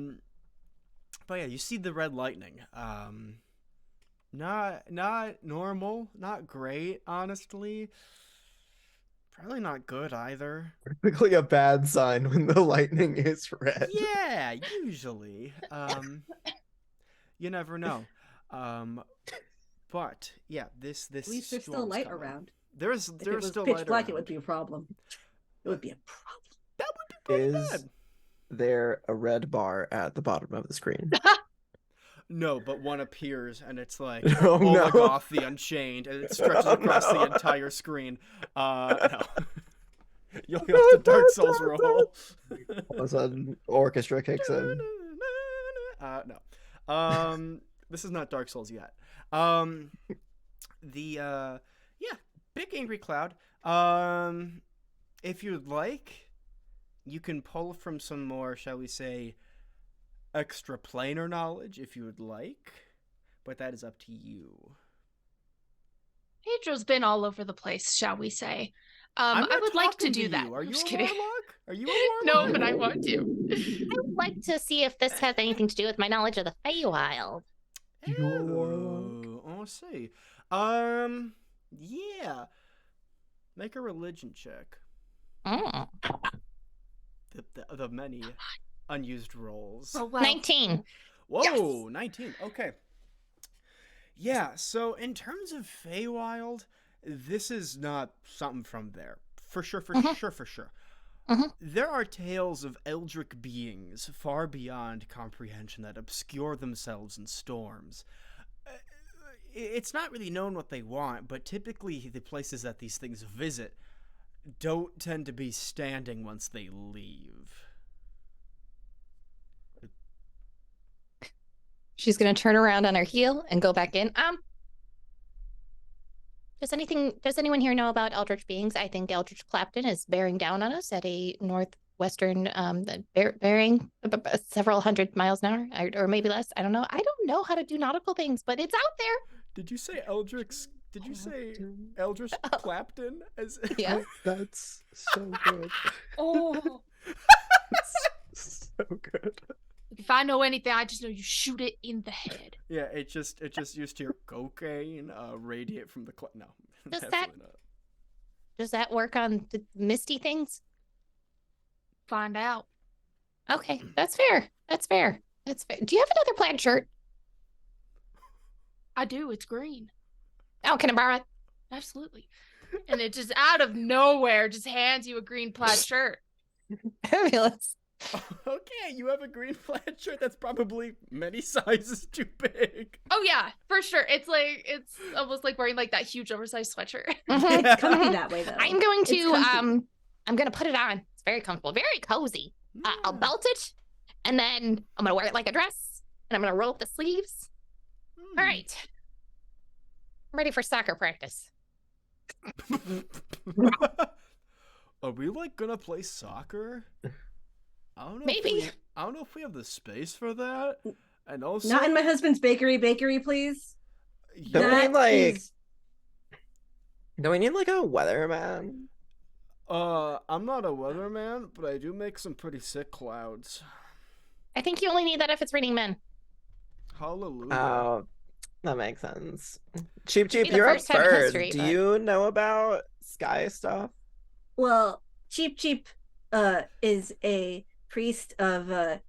S2: yeah, you see the red lightning. Not normal, not great, honestly. Probably not good either.
S4: Typically a bad sign when the lightning is red.
S2: Yeah, usually. You never know. But yeah, this
S5: At least there's still
S2: storm's
S5: light
S2: coming.
S5: around.
S2: There's
S5: If it was
S2: still
S5: pitch
S2: light
S5: black,
S2: around.
S5: it would be a problem. It would be a problem.
S2: That would be pretty
S4: Is
S2: bad.
S4: there a red bar at the bottom of the screen?
S2: No, but one appears and it's like
S4: Oh, no.
S2: Olagoth the Unchained, and it stretches across the entire screen. No. You'll have the Dark Souls roll.
S4: All of a sudden, orchestra kicks in.
S2: No. This is not Dark Souls yet. Yeah, big angry cloud. If you'd like, you can pull from some more, shall we say, extra planar knowledge if you would like, but that is up to you.
S1: Pedro's been all over the place, shall we say.
S2: I'm not
S1: I would like to
S2: talking
S1: do
S2: you.
S1: that.
S2: Are you
S1: Just
S2: a
S1: kidding.
S2: warlock? Are you a warlock?
S1: No, but I want to.
S6: I would like to see if this has anything to do with my knowledge of the Feywild.
S4: You're a warlock.
S2: Oh, I see. Yeah. Make a religion check.
S6: Mm.
S2: The many unused rolls.
S1: Oh, wow.
S6: 19.
S2: Whoa,
S6: Yes.
S2: 19. Okay. Yeah, so in terms of Feywild, this is not something from there. For sure.
S6: Mhm.
S2: There are tales of eldritch beings far beyond comprehension that obscure themselves in storms. It's not really known what they want, but typically the places that these things visit don't tend to be standing once they leave.
S3: She's gonna turn around on her heel and go back in.
S6: Does anyone here know about eldritch beings? I think Eldritch Clapton is bearing down on us at a northwestern bearing several hundred miles an hour, or maybe less. I don't know. I don't know how to do nautical things, but it's out there.
S2: Did you say Eldritch? Did you say Eldritch Clapton? As
S3: Yeah.
S4: That's so good.
S1: Oh,
S4: So good.
S1: if I know anything, I just know you shoot it in the head.
S2: Yeah, it just used to your cocaine radiate from the no.
S6: Does
S2: absolutely
S6: that-
S2: not.
S6: Does that work on the misty things?
S1: Find out.
S6: Okay, that's fair. That's fair. That's fair. Do you have another plaid shirt?
S1: I do. It's green.
S6: Oh, can I borrow it?
S1: Absolutely. And it just out of nowhere just hands you a green plaid shirt.
S6: Fabulous.
S2: Okay, you have a green plaid shirt that's probably many sizes too big.
S1: Oh yeah, for sure. It's almost like wearing like that huge oversized sweatshirt.
S6: Mhm,
S5: It's comfy
S6: mhm.
S5: that way though.
S6: I'm going
S5: It's
S6: to
S5: comfy.
S6: I'm gonna put it on. It's very comfortable, very cozy. I'll belt it, and then I'm gonna wear it like a dress, and I'm gonna roll up the sleeves. All right, I'm ready for soccer practice.
S2: Are we like gonna play soccer? I don't know.
S6: Maybe.
S2: I don't know if we have the space for that. And also,
S5: Not in my husband's bakery, please.
S4: Don't we
S2: yeah,
S4: need like
S5: is-
S4: do we need like a weatherman?
S2: I'm not a weatherman, but I do make some pretty sick clouds.
S6: I think you only need that if it's raining men.
S2: Hallelujah.
S4: Oh, that makes sense. Cheap,
S6: Be the
S4: you're a
S6: first time in
S4: bird.
S6: history,
S4: Do
S6: but-
S4: you know about sky stuff?
S5: Well, Cheap is a priest of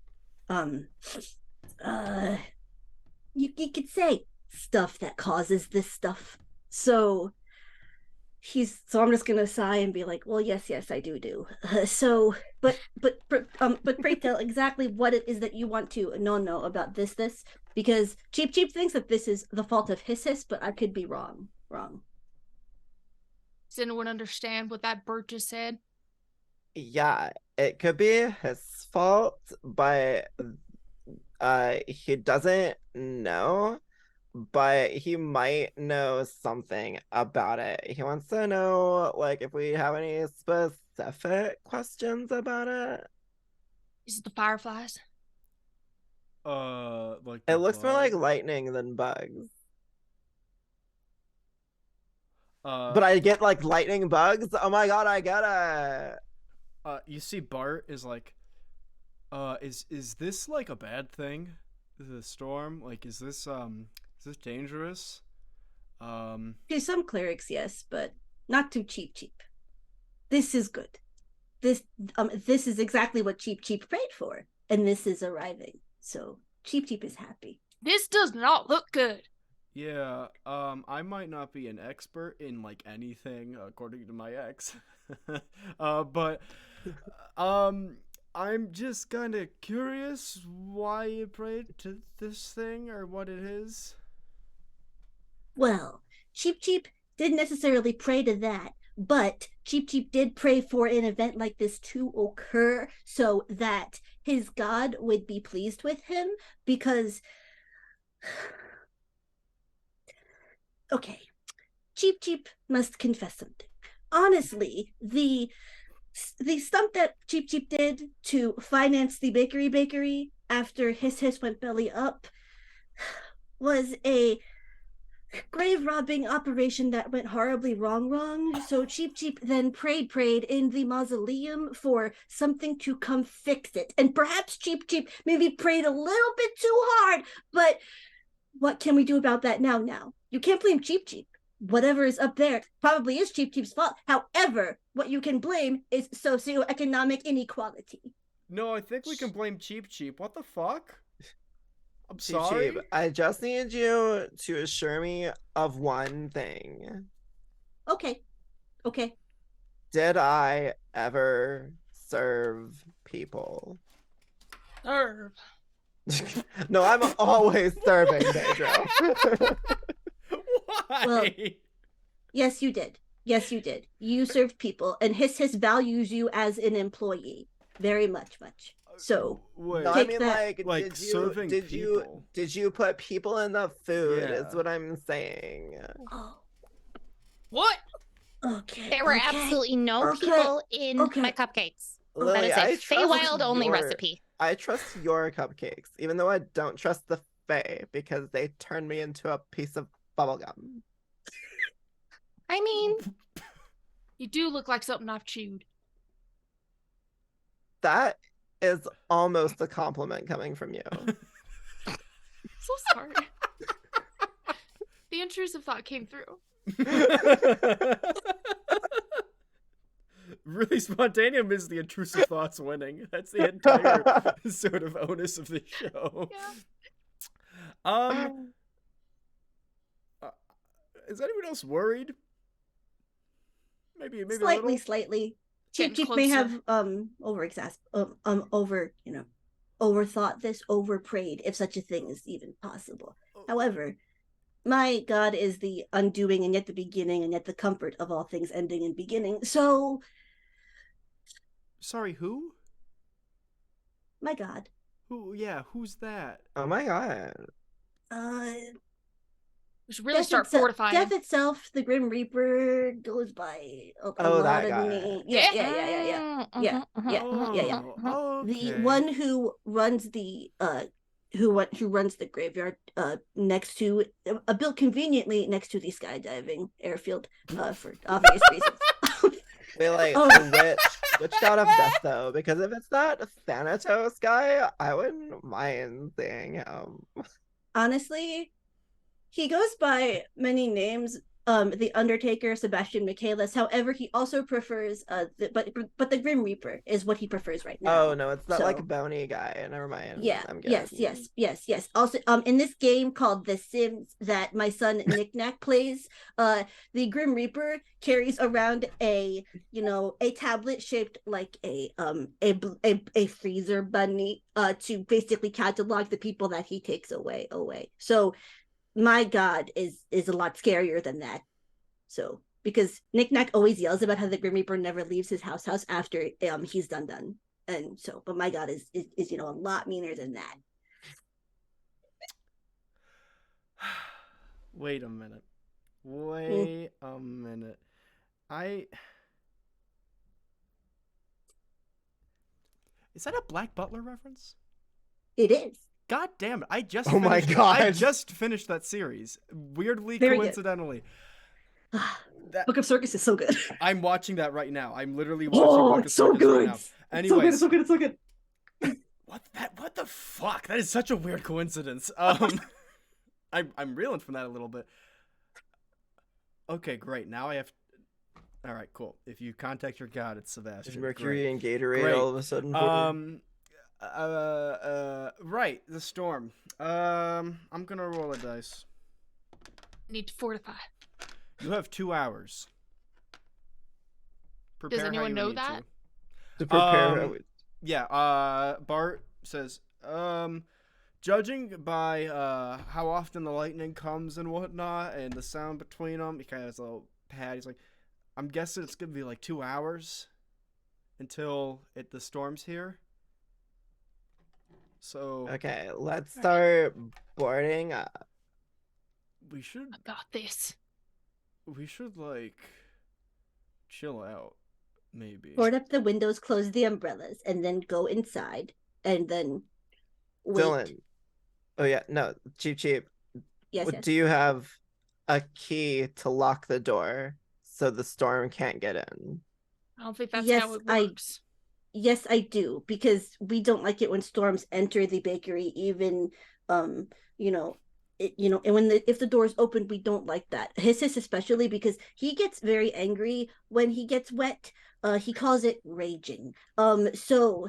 S5: you could say stuff that causes this stuff. So I'm just gonna sigh and be like, well, yes, I do. But pray tell exactly what it is that you want to know about this, because Cheap thinks that this is the fault of Hiss, but I could be wrong.
S1: Does anyone understand what that bird just said?
S4: Yeah, it could be his fault, but he doesn't know, but he might know something about it. He wants to know like if we have any specific questions about it.
S1: Is it the fireflies?
S2: Like
S4: It
S2: the
S4: looks more like
S2: bug.
S4: lightning than bugs.
S2: Uh,
S4: But I get like lightning bugs. Oh my god, I get it.
S2: You see, Bart is like, is this like a bad thing? The storm, like, is this dangerous?
S5: To some clerics, yes, but not to Cheap. This is good. This is exactly what Cheap prayed for, and this is arriving. So Cheap is happy.
S1: This does not look good.
S2: Yeah, I might not be an expert in like anything according to my ex. But I'm just kind of curious why you prayed to this thing or what it is.
S5: Well, Cheap didn't necessarily pray to that, but Cheap did pray for an event like this to occur so that his god would be pleased with him, because okay, Cheap must confess something. Honestly, the stunt that Cheap did to finance the bakery after Hiss went belly up was a grave robbing operation that went horribly wrong. So Cheap then prayed in the mausoleum for something to come fix it. And perhaps Cheap maybe prayed a little bit too hard, but what can we do about that now? You can't blame Cheap. Whatever is up there probably is Cheap's fault. However, what you can blame is socioeconomic inequality.
S2: No, I think we can blame Cheap. What the fuck? I'm
S4: Cheap,
S2: sorry.
S4: I just need you to assure me of one thing.
S5: Okay.
S4: Did I ever serve people?
S1: Serve.
S4: No, I'm always serving, Pedro.
S2: Why?
S5: Well, yes, you did. You served people, and Hiss values you as an employee very much. So
S2: Wait.
S4: No, I
S5: take
S4: mean
S5: that.
S2: Like serving people.
S4: Did you put people in the food?
S2: Yeah.
S4: Is what I'm saying.
S5: Oh,
S1: What?
S5: okay.
S6: There were
S5: okay.
S6: absolutely no
S5: Okay,
S6: people in
S5: okay.
S6: my cupcakes.
S4: Lily,
S6: That is
S4: I
S6: a
S4: trust
S6: Feywild only
S4: your-
S6: recipe.
S4: I trust your cupcakes, even though I don't trust the Fae because they turned me into a piece of bubblegum.
S6: I mean,
S1: You do look like something I've chewed.
S4: That is almost a compliment coming from you.
S1: So sorry. The intrusive thought came through.
S2: Really, Spontanium is the intrusive thoughts winning. That's the entire sort of onus of the show.
S1: Yeah.
S2: Is anyone else worried? Maybe a
S5: Slightly,
S2: little.
S5: slightly.
S1: Getting
S5: Cheap may
S1: closer.
S5: have overthought this, overprayed, if such a thing is even possible. However, my God is the undoing and yet the beginning and yet the comfort of all things ending and beginning. So,
S2: Sorry, who?
S5: my God.
S2: Who? Yeah, who's that?
S4: Oh my god.
S1: We should really start fortifying.
S5: Death itself, the Grim Reaper goes by a
S4: Oh,
S5: lot
S4: that
S5: of
S4: guy.
S5: names.
S1: Yeah.
S5: Yeah.
S2: Oh,
S5: The
S2: okay.
S5: one who runs the runs the graveyard next to built conveniently next to the skydiving airfield for obvious reasons.
S4: They like witched out of death though, because if it's not a Thanatos guy, I wouldn't mind seeing him.
S5: Honestly, he goes by many names. The Undertaker, Sebastian Michaelis. However, he also prefers but the Grim Reaper is what he prefers right now.
S4: Oh no, it's not
S5: So-
S4: like a bony guy. Never mind.
S5: Yeah.
S4: I'm good.
S5: Yes. Also, in this game called The Sims that my son Knick-Knack plays, the Grim Reaper carries around a tablet shaped like a freezer bunny to basically catalog the people that he takes away. So my God is a lot scarier than that. So because Knick-Knack always yells about how the Grim Reaper never leaves his house after he's done. And so, but my God is a lot meaner than that.
S2: Wait a minute. Is that a Black Butler reference?
S5: It is.
S2: God damn it! I just finished that series. Weirdly,
S5: Very good.
S2: coincidentally.
S5: Book of Circus is so good.
S2: I'm watching that right now. I'm literally watching Book of
S5: it's so
S2: Circus
S5: good.
S2: right now. Anyways,
S5: It's so good.
S2: what the fuck? That is such a weird coincidence. I'm reeling from that a little bit. Okay, great. Now I have. All right, cool. If you contact your god, it's Sebastian.
S4: Is Mercury
S2: Great.
S4: and Gatorade
S2: Great.
S4: all of a sudden?
S2: Right, the storm. I'm gonna roll a dice.
S1: Need to fortify.
S2: You have 2 hours. Prepare
S1: Does
S2: how
S1: anyone
S2: you
S1: know
S2: need
S1: that?
S4: To prepare.
S2: Yeah, Bart says, judging by how often the lightning comes and whatnot, and the sound between them, he kind of has a little pad. He's like, I'm guessing it's gonna be like 2 hours until the storm's here. So
S4: Okay, let's start boarding up.
S2: we should
S1: I got this.
S2: like chill out, maybe.
S5: Board up the windows, close the umbrellas, and then go inside, and then wait.
S4: Dylan. Oh yeah, no, cheap.
S5: Yes.
S4: Do you have a key to lock the door so the storm can't get in?
S1: I don't think that's
S5: Yes,
S1: how it works.
S5: Yes, I do, because we don't like it when storms enter the bakery, even and if the doors open, we don't like that. Hiss especially, because he gets very angry when he gets wet. He calls it raging. So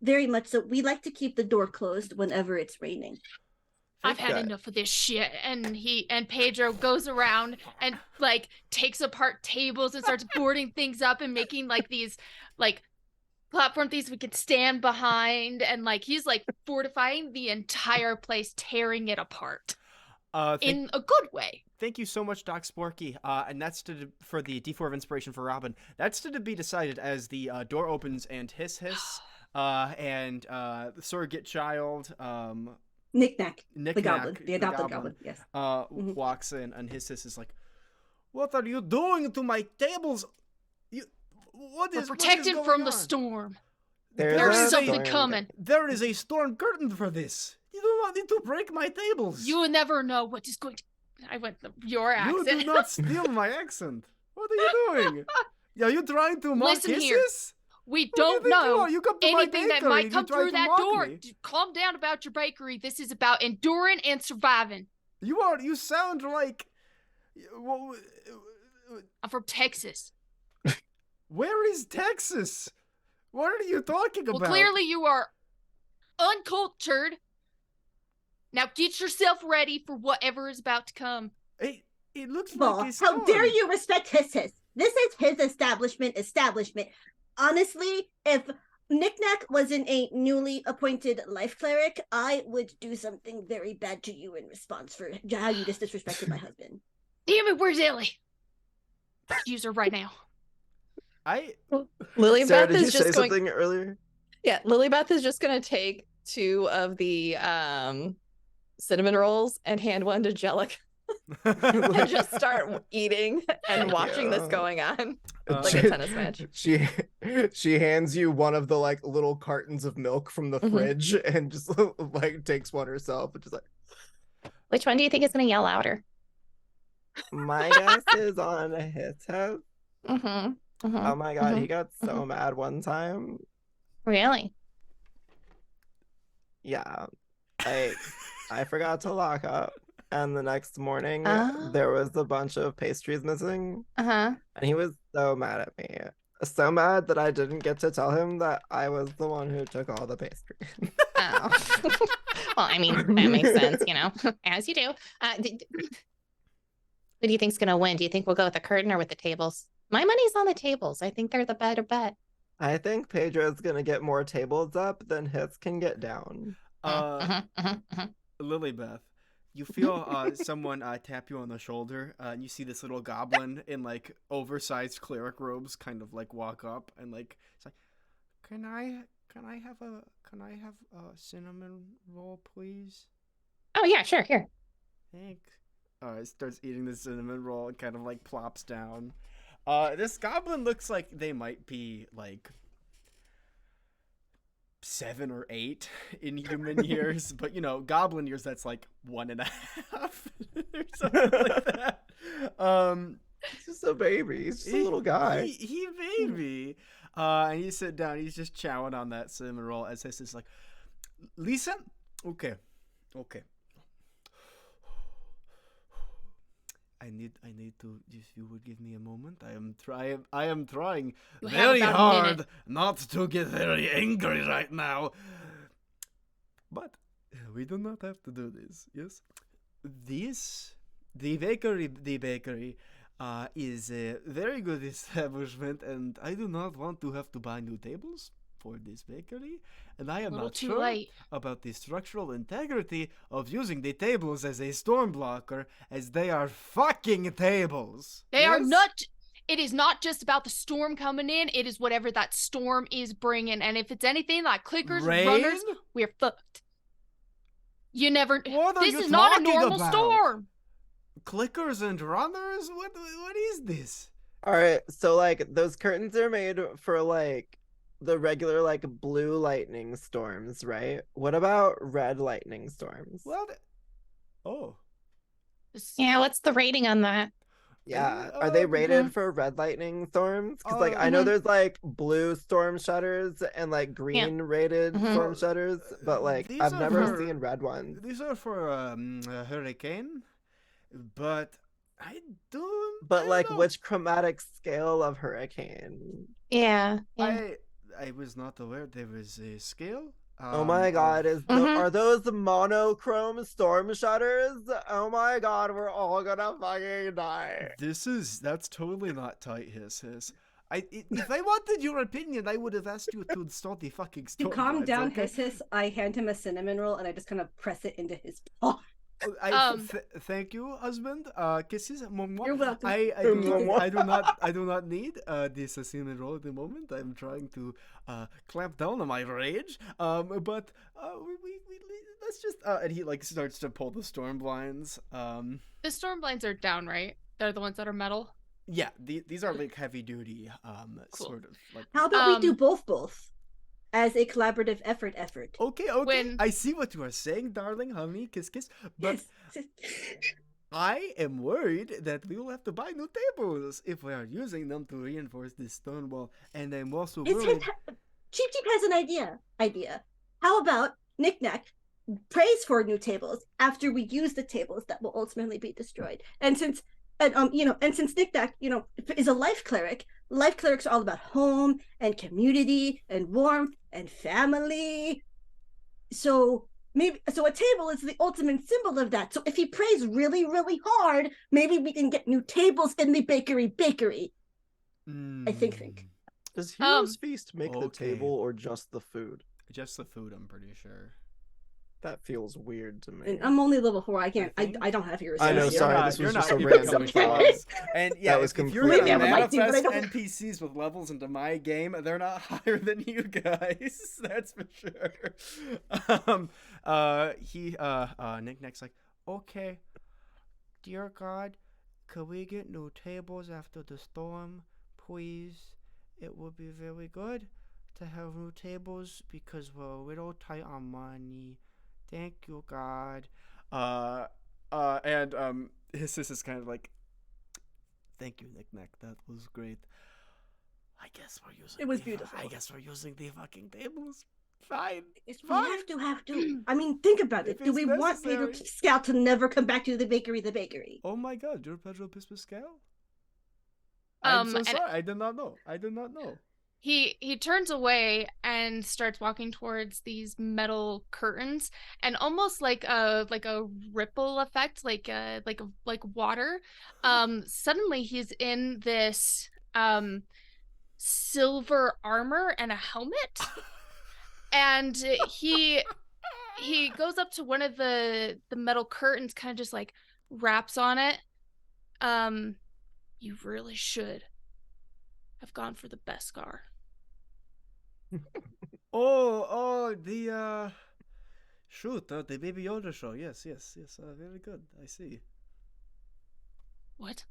S5: very much so. We like to keep the door closed whenever it's raining.
S1: I've had
S4: Okay.
S1: enough of this shit. And Pedro goes around and like takes apart tables and starts boarding things up and making like these like platform things we could stand behind, and like he's like fortifying the entire place, tearing it apart in a good way.
S2: Thank you so much, Doc Sporky. And that's for the D4 of inspiration for Robin. That's to be decided as the door opens and hiss and the surrogate child
S5: Knick-Knack, the
S2: Knick-Knack,
S5: goblin, the adopted goblin. Yes.
S2: walks in, and hiss is like, "What are you doing to my tables?
S1: We're protected from the storm.
S4: There's
S1: There's
S4: a
S1: something
S4: storm.
S1: coming.
S2: There is a storm curtain for this. You do not need to break my tables.
S1: You will never know what is going to. I went your
S2: You
S1: accent.
S2: do not steal my accent. What are you doing? Are you trying to mock
S1: Listen here.
S2: hisses?
S1: We
S2: What do you
S1: don't
S2: think you
S1: know
S2: are? You come to my
S1: anything that
S2: bakery
S1: might
S2: and
S1: come
S2: you try
S1: through
S2: to
S1: that
S2: mock
S1: door.
S2: me.
S1: Calm down about your bakery. This is about enduring and surviving.
S2: You sound like.
S1: I'm from Texas.
S2: Where is Texas? What are you talking about?
S1: Well, clearly you are uncultured. Now get yourself ready for whatever is about to come.
S2: It looks
S7: Well,
S2: like it's
S7: how
S2: gone.
S7: dare you respect his? This is his establishment. Honestly, if Knickknack wasn't a newly appointed life cleric, I would do something very bad to you in response for how you just disrespected my husband.
S1: Damn it, where's Ellie? Use her right now.
S3: Lily
S4: Sarah,
S3: Beth
S4: did you
S3: is
S4: say
S3: just going.
S4: something earlier?
S3: Yeah, Lily Beth is just going to take 2 of the cinnamon rolls and hand one to Jellic and just start eating and watching this going on like a tennis match.
S4: She hands you one of the like little cartons of milk from the fridge and just like takes one herself and just like,
S6: Which one do you think is going to yell louder?
S4: my guess is on his head. Oh my god, he got so mad one time.
S6: Really?
S4: Yeah. I forgot to lock up. And the next morning, there was a bunch of pastries missing. And he was so mad at me. So mad that I didn't get to tell him that I was the one who took all the pastries.
S6: Oh. Well, I mean, that makes sense, you know, as you do. Who do you think's going to win? Do you think we'll go with the curtain or with the tables? My money's on the tables. I think they're the better bet.
S4: I think Pedro's going to get more tables up than his can get down.
S2: Lilybeth, you feel someone tap you on the shoulder, and you see this little goblin in like oversized cleric robes kind of like walk up and like it's like, can I have a cinnamon roll, please?
S6: Oh yeah, sure, here.
S2: Thanks. It starts eating the cinnamon roll and kind of like plops down. This goblin looks like they might be like 7 or 8 in human years, but you know, goblin years, that's like 1.5 or something like that.
S4: He's just a baby. He's just a little guy.
S2: He baby. And you sit down. He's just chowing on that cinnamon roll as this is like, Lisa, okay. I need to. If you would give me a moment, I am trying very hard not to get very angry right now. But we do not have to do this. Yes, the bakery, is a very good establishment, and I do not want to have to buy new tables for this bakery, and I am not sure about the structural integrity of using the tables as a storm blocker, as they are fucking tables.
S1: They are not. It is not just about the storm coming in. It is whatever that storm is bringing, and if it's anything like clickers and runners, we're fucked. You never. This is not a normal storm.
S2: Clickers and runners? What is this?
S4: All right, so like those curtains are made for like the regular like blue lightning storms, right? What about red lightning storms?
S2: Well,
S6: yeah, what's the rating on that?
S4: Yeah, are they rated for red lightning storms? Because like I know there's like blue storm shutters and like green rated storm shutters, but like I've never seen red ones.
S2: These are for a hurricane, but I don't.
S4: But like
S2: know.
S4: which chromatic scale of hurricane?
S6: Yeah.
S2: I was not aware there was a scale.
S4: Oh my god, are those monochrome storm shutters? Oh my god, we're all gonna fucking die.
S2: That's totally not tight, hiss. If I wanted your opinion, I would have asked you to install the fucking storm.
S5: To calm down,
S2: okay?
S5: hiss, I hand him a cinnamon roll and I just kind of press it into his paw.
S2: Thank you, husband. Kisses.
S5: You're welcome.
S2: I do not need this cinnamon roll at the moment. I'm trying to clamp down on my rage. But let's just and he like starts to pull the storm blinds.
S1: The storm blinds are down, right? They're the ones that are metal.
S2: Yeah, these are like heavy duty,
S1: cool.
S2: sort of. Like...
S5: How about we do both? As a collaborative effort.
S2: Okay. I see what you are saying, darling, honey, kiss. But
S5: yes.
S2: I am worried that we will have to buy new tables if we are using them to reinforce this stone wall. And I'm also worried.
S7: Cheap has an idea. How about Knickknack prays for new tables after we use the tables that will ultimately be destroyed? And since Knickknack, is a life cleric, life clerics are all about home and community and warmth and family. So maybe a table is the ultimate symbol of that. So if he prays really, really hard, maybe we can get new tables in the bakery. I think.
S4: Does Hero's Feast make the
S2: okay.
S4: table or just the food?
S2: Just the food, I'm pretty sure.
S4: That feels weird to me.
S5: And I'm only level 4. I can't.
S2: I think-
S5: I don't have heroes.
S4: I know,
S2: You're
S4: sorry,
S2: not-
S4: this
S2: you're
S4: was
S2: not
S4: just a
S2: even
S4: random
S2: coming
S4: thought.
S2: close. And yeah,
S4: That was
S2: if you're
S4: completely
S2: gonna
S5: Maybe I would like to, but I
S2: manifest
S5: don't-
S2: NPCs with levels into my game, they're not higher than you guys. That's for sure. Knick-Knack's like, okay, dear God, could we get new tables after the storm, please? It would be very good to have new tables because we're a little tight on money. Thank you, God. His sister's kind of like, thank you, Knick-Knack. That was great. I guess we're using.
S5: It was beautiful.
S2: I guess we're using the fucking tables. Fine.
S7: We
S2: Fine.
S7: have to. I mean, think about
S2: If
S7: it. Do
S2: it's
S7: we want Pedro
S2: necessary.
S7: Pascal to never come back to the bakery?
S2: Oh my God, you're Pedro Pascal? I'm so
S1: and
S2: sorry. I did not know.
S1: he turns away and starts walking towards these metal curtains, and almost like a ripple effect, like water. Suddenly he's in this silver armor and a helmet, and he goes up to one of the metal curtains, kind of just like raps on it. You really should have gone for the Beskar.
S2: The Baby Yoda show. Yes. Very good. I see.
S1: What?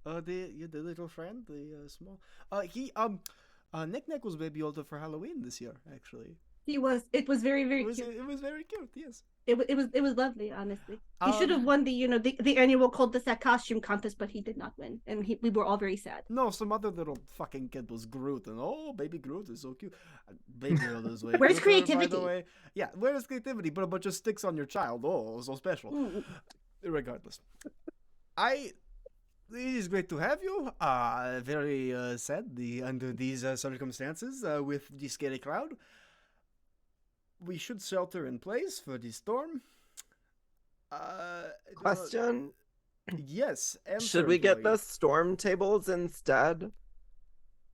S2: The little friend, the small. Knick-Knack was Baby Yoda for Halloween this year, actually.
S5: He was. It was very, very cute.
S2: It was very cute. Yes.
S5: It was lovely, honestly. He should have won the annual cul-de-sac costume contest, but he did not win, and we were all very sad.
S2: No, some other little fucking kid was Groot, and baby Groot is so cute. Baby Yoda is way
S7: Where's
S2: cuter, by the
S7: creativity?
S2: way. Yeah, where's creativity? But a bunch of sticks on your child. Oh, so special. Regardless, it is great to have you. Very sad under these circumstances with the scary cloud. We should shelter in place for the storm.
S4: Question?
S2: Yes.
S4: Should we get the storm tables instead?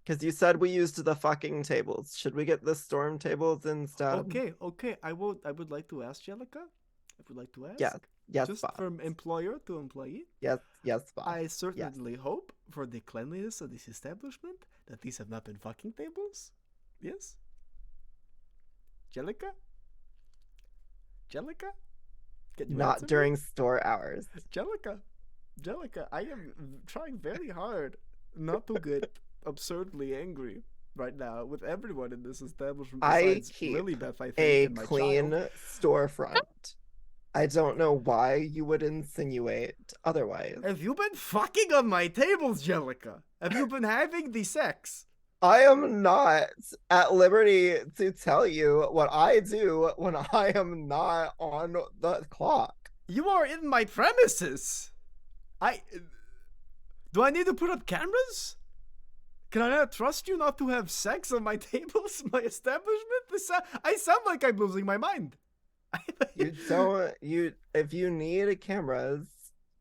S4: Because you said we used the fucking tables. Should we get the storm tables instead?
S2: Okay. I would like to ask Jellica. I would like to ask.
S4: Yes,
S2: Just
S4: boss.
S2: from employer to employee.
S4: Yes, boss.
S2: I certainly hope for the cleanliness of this establishment that these have not been fucking tables. Yes? Jellica? Can you
S4: Not
S2: answer me?
S4: during store hours.
S2: Jellica, I am trying very hard not to get absurdly angry right now with everyone in this establishment
S4: I
S2: besides
S4: keep
S2: Lilybeth, I think,
S4: A
S2: and my
S4: clean
S2: child.
S4: storefront. I don't know why you would insinuate otherwise.
S2: Have you been fucking on my tables, Jellica? Have you been having the sex?
S4: I am not at liberty to tell you what I do when I am not on the clock.
S2: You are in my premises. Do I need to put up cameras? Can I not trust you not to have sex on my tables, my establishment? I sound like I'm losing my mind.
S4: If you need cameras,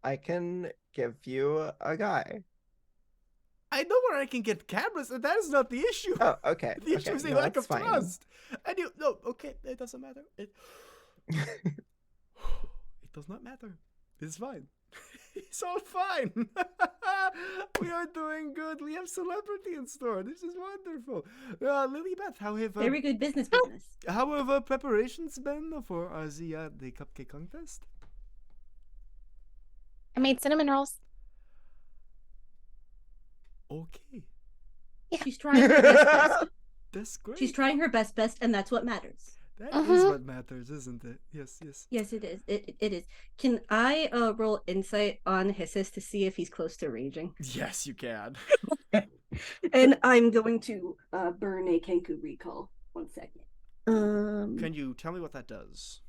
S4: I can give you a guy.
S2: I know where I can get cameras, and that is not the issue.
S4: Oh, okay.
S2: The issue is a lack of trust. And okay, it doesn't matter. It does not matter. It's fine. It's all fine. We are doing good. We have celebrity in store. This is wonderful. Lilybeth, how have
S5: Very good business.
S2: how have preparations been for the cupcake contest?
S6: I made cinnamon rolls.
S2: Okay,
S5: She's trying her best.
S2: that's great.
S5: She's trying her best, and that's what matters.
S2: That is what matters, isn't it? Yes.
S5: Yes, it is. It is. Can I roll insight on Hissus to see if he's close to raging?
S2: Yes, you can.
S5: And I'm going to burn a Kenku recall. 1 second.
S2: Can you tell me what that does?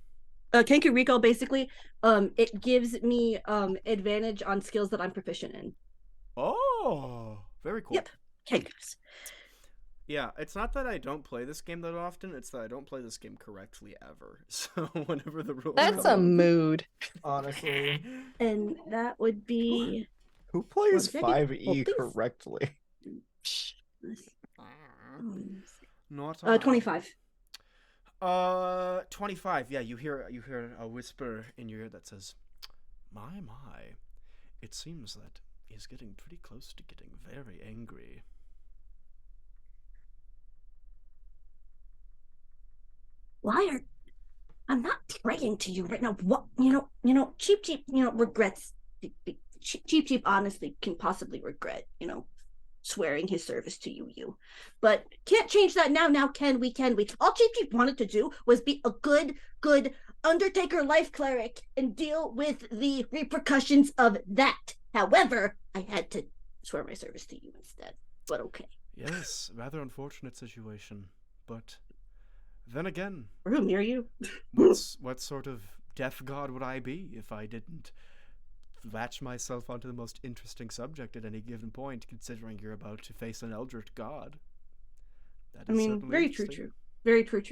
S5: Kenku recall basically, it gives me advantage on skills that I'm proficient in.
S2: Oh, very cool.
S5: Yep.
S7: Kenkus.
S2: Yeah, it's not that I don't play this game that often, it's that I don't play this game correctly ever. So whenever the rules
S3: That's
S2: come
S3: a
S2: up-
S3: mood.
S4: Honestly,
S7: And that would be
S4: who plays
S7: One second.
S4: 5e
S7: Hold, please.
S4: correctly?
S2: Not I.
S7: 25.
S2: 25. Yeah, you hear a whisper in your ear that says, my, it seems that he's getting pretty close to getting very angry.
S7: I'm not praying to you right now. What Cheap regrets. Cheap honestly can possibly regret, swearing his service to you. But can't change that now. Now can we? All Cheap wanted to do was be a good Undertaker life cleric and deal with the repercussions of that. However, I had to swear my service to you instead. But okay.
S2: Yes, rather unfortunate situation, but then again,
S7: Who near you?
S2: what sort of death god would I be if I didn't latch myself onto the most interesting subject at any given point, considering you're about to face an eldritch god? That is certainly
S7: very
S2: interesting.
S7: true. Very true.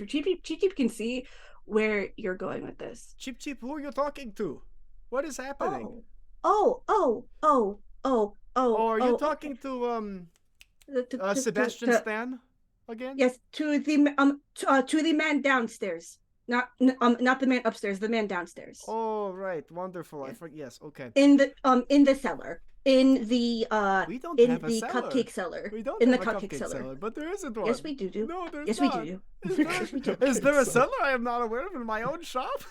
S7: Cheap can see where you're going with this.
S2: Cheap, who are you talking to? What is happening?
S7: Oh,
S2: are you talking to Sebastian Stan again?
S7: Yes, to the man downstairs. Not the man upstairs, the man downstairs.
S2: Oh, right, wonderful.
S7: Yeah.
S2: I forget. Yes, okay.
S7: In the cellar. In the
S2: We don't
S7: in
S2: have a
S7: the
S2: cellar.
S7: cupcake cellar.
S2: We don't
S7: in
S2: have
S7: the
S2: a
S7: cupcake cellar.
S2: but there isn't one.
S7: Yes, we do.
S2: No, there's
S7: Yes,
S2: not.
S7: we do.
S2: Is there,
S7: Yes, we do.
S2: is there a cellar I am not aware of in my own shop?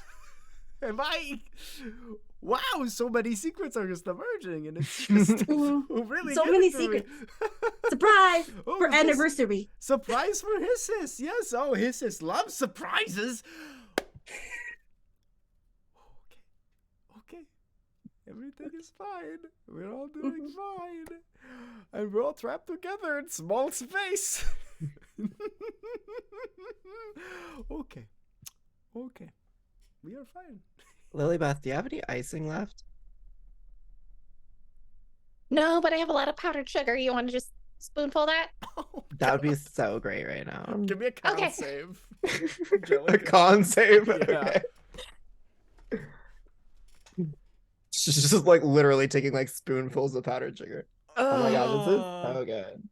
S2: Wow, so many secrets are just emerging, and it's just really
S7: So
S2: good
S7: many
S2: for me.
S7: secrets. Surprise
S2: Oh,
S7: for
S2: this-
S7: anniversary.
S2: Surprise for Hissis. Yes, oh, Hissis loves surprises. Okay. Everything is fine. We're all doing fine. And we're all trapped together in small space. Okay. We are fine.
S4: Lilybeth, do you have any icing left?
S6: No, but I have a lot of powdered sugar. You want to just spoonful that?
S2: Oh,
S4: That would be so great right now.
S2: give me a con
S6: Okay.
S2: save.
S4: A
S2: Angelica.
S4: con save?
S2: Yeah.
S4: Okay. She's just like literally taking like spoonfuls of powdered sugar. Oh my god, this is so good.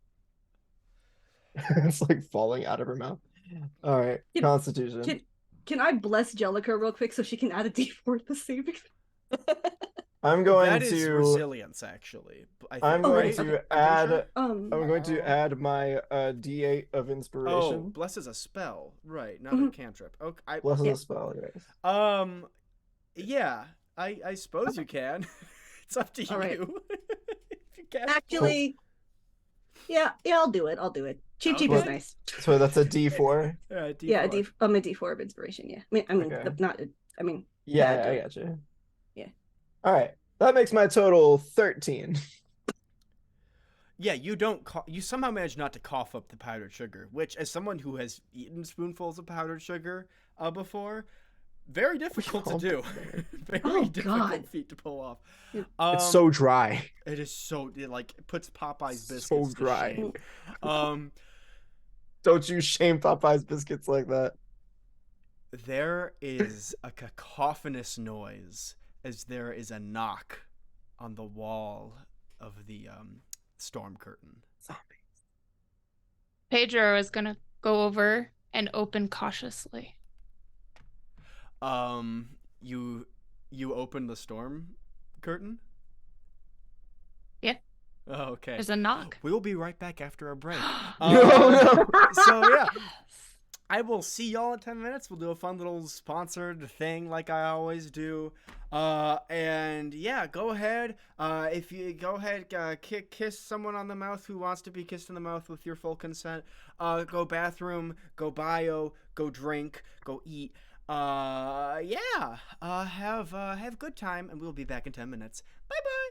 S4: It's like falling out of her mouth. All right,
S5: Can-
S4: Constitution.
S5: Can I bless Jellica real quick so she can add a D4 to saving?
S4: I'm going
S2: That is
S4: to.
S2: resilience, actually. I think,
S4: I'm going
S2: right?
S4: to
S2: I'm pretty
S4: add.
S2: sure.
S4: I'm going to add my D8 of
S2: Oh,
S4: inspiration.
S2: bless is a spell, right? Not a
S5: Mhm.
S2: cantrip. Okay.
S4: Bless is
S7: Yeah.
S4: a spell, guys.
S2: Yeah. I suppose you can. It's up to you.
S5: All right.
S2: If you can.
S7: Actually, yeah, I'll do it. Cheap
S2: Okay.
S7: is nice.
S4: So that's a D4.
S5: Yeah, a
S2: D4.
S5: a D4 of inspiration. Yeah, I mean,
S4: Okay.
S5: not. I mean,
S4: Yeah,
S5: Yeah,
S4: I got you.
S5: Yeah.
S4: All right, that makes my total 13.
S2: Yeah, you somehow manage not to cough up the powdered sugar, which, as someone who has eaten spoonfuls of powdered sugar before, very difficult to do. Very
S5: Oh,
S2: difficult
S5: God.
S2: feat to pull off.
S4: It's so dry.
S2: It is so it puts Popeye's
S4: So
S2: biscuits to
S4: dry.
S2: shame.
S4: Don't you shame Popeye's biscuits like that.
S2: There is a cacophonous noise as there is a knock on the wall of the storm curtain.
S1: Pedro is gonna go over and open cautiously.
S2: You open the storm curtain?
S1: Yeah.
S2: Oh, okay.
S1: There's a knock.
S2: We will be right back after a break.
S4: No.
S2: So yeah, I will see y'all in 10 minutes. We'll do a fun little sponsored thing like I always do. And yeah, go ahead. If you go ahead, kiss someone on the mouth who wants to be kissed in the mouth with your full consent. Go bathroom, go bio, go drink, go eat. Yeah. Have good time, and we'll be back in 10 minutes. Bye bye.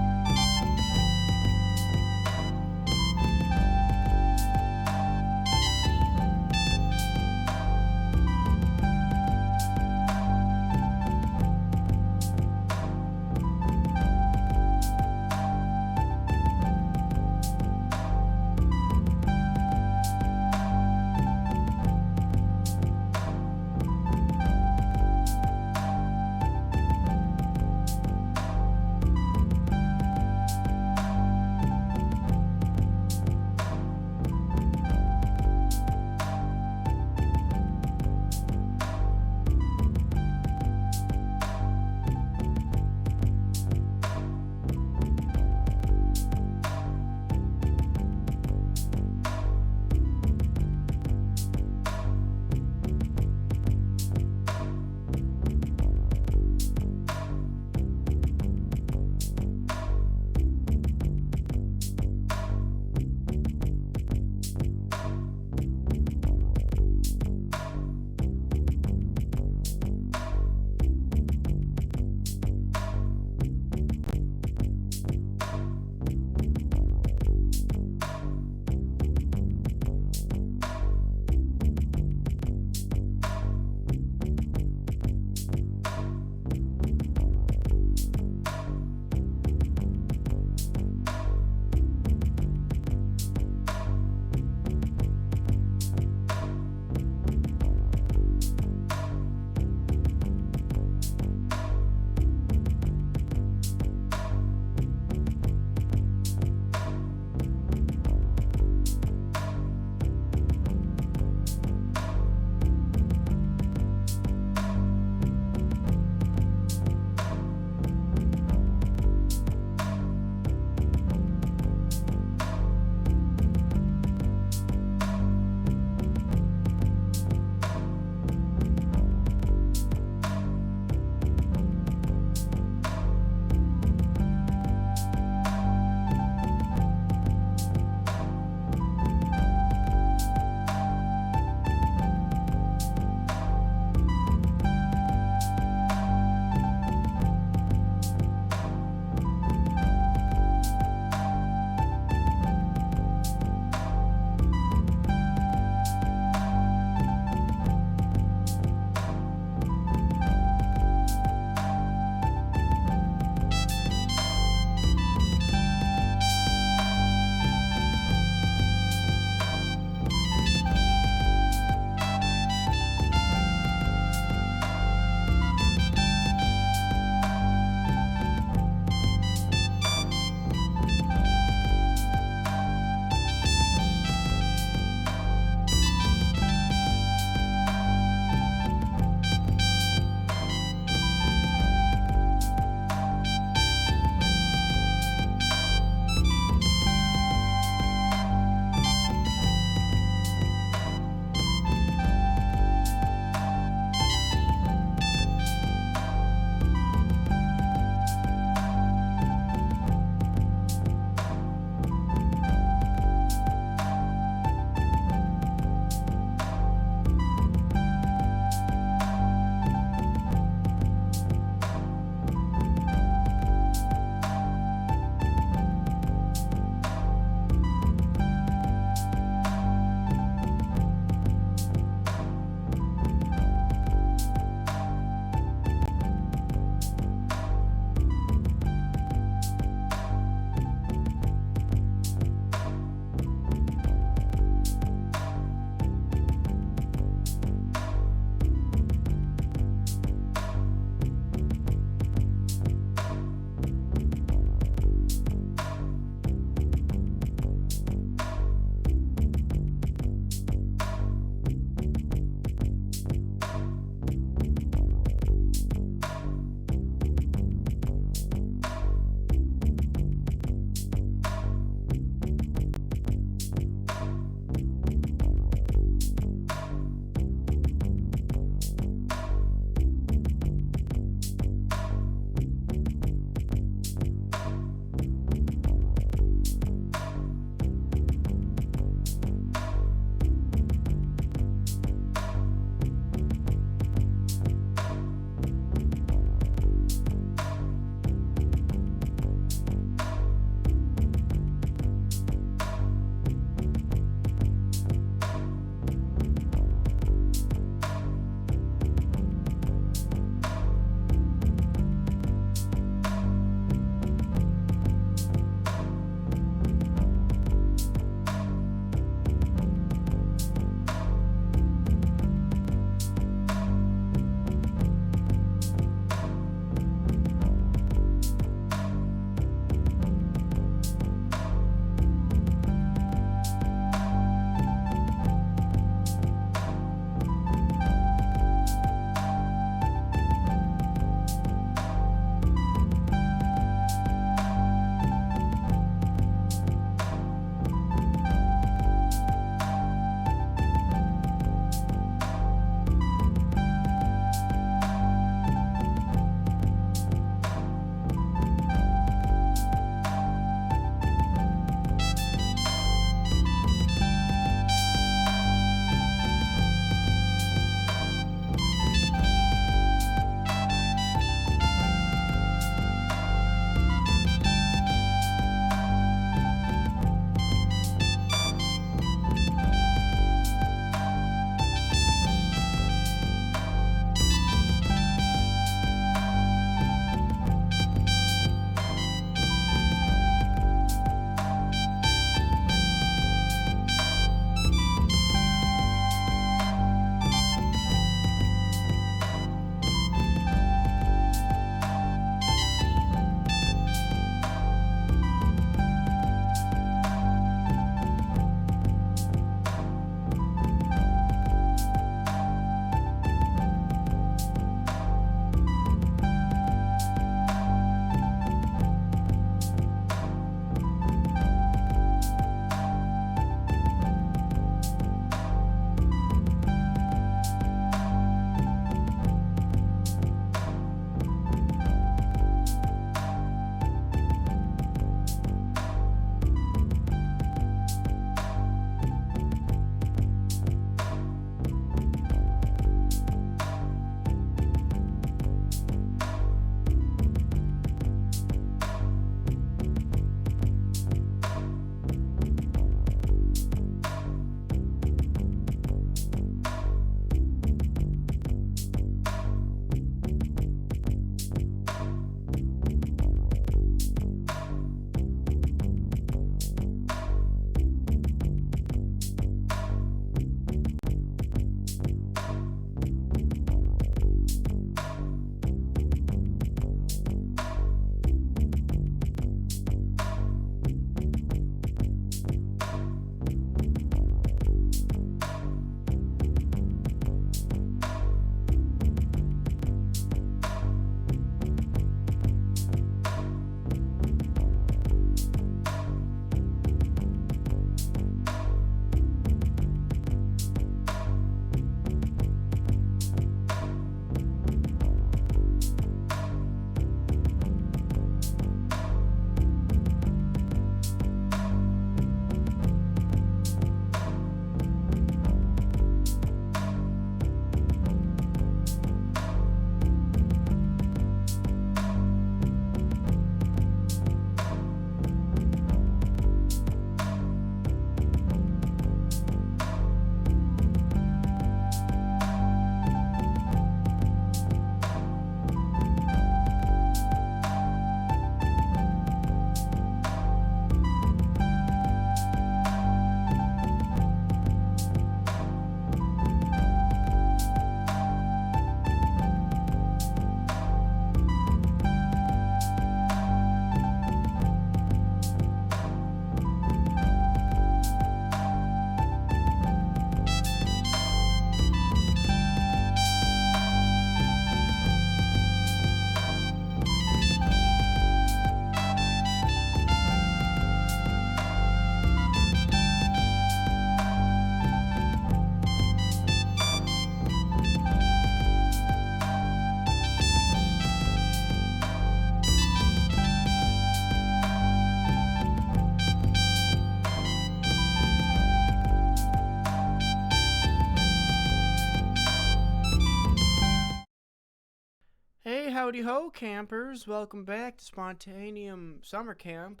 S2: Howdy ho, campers. Welcome back to Spontanium Summer Camp,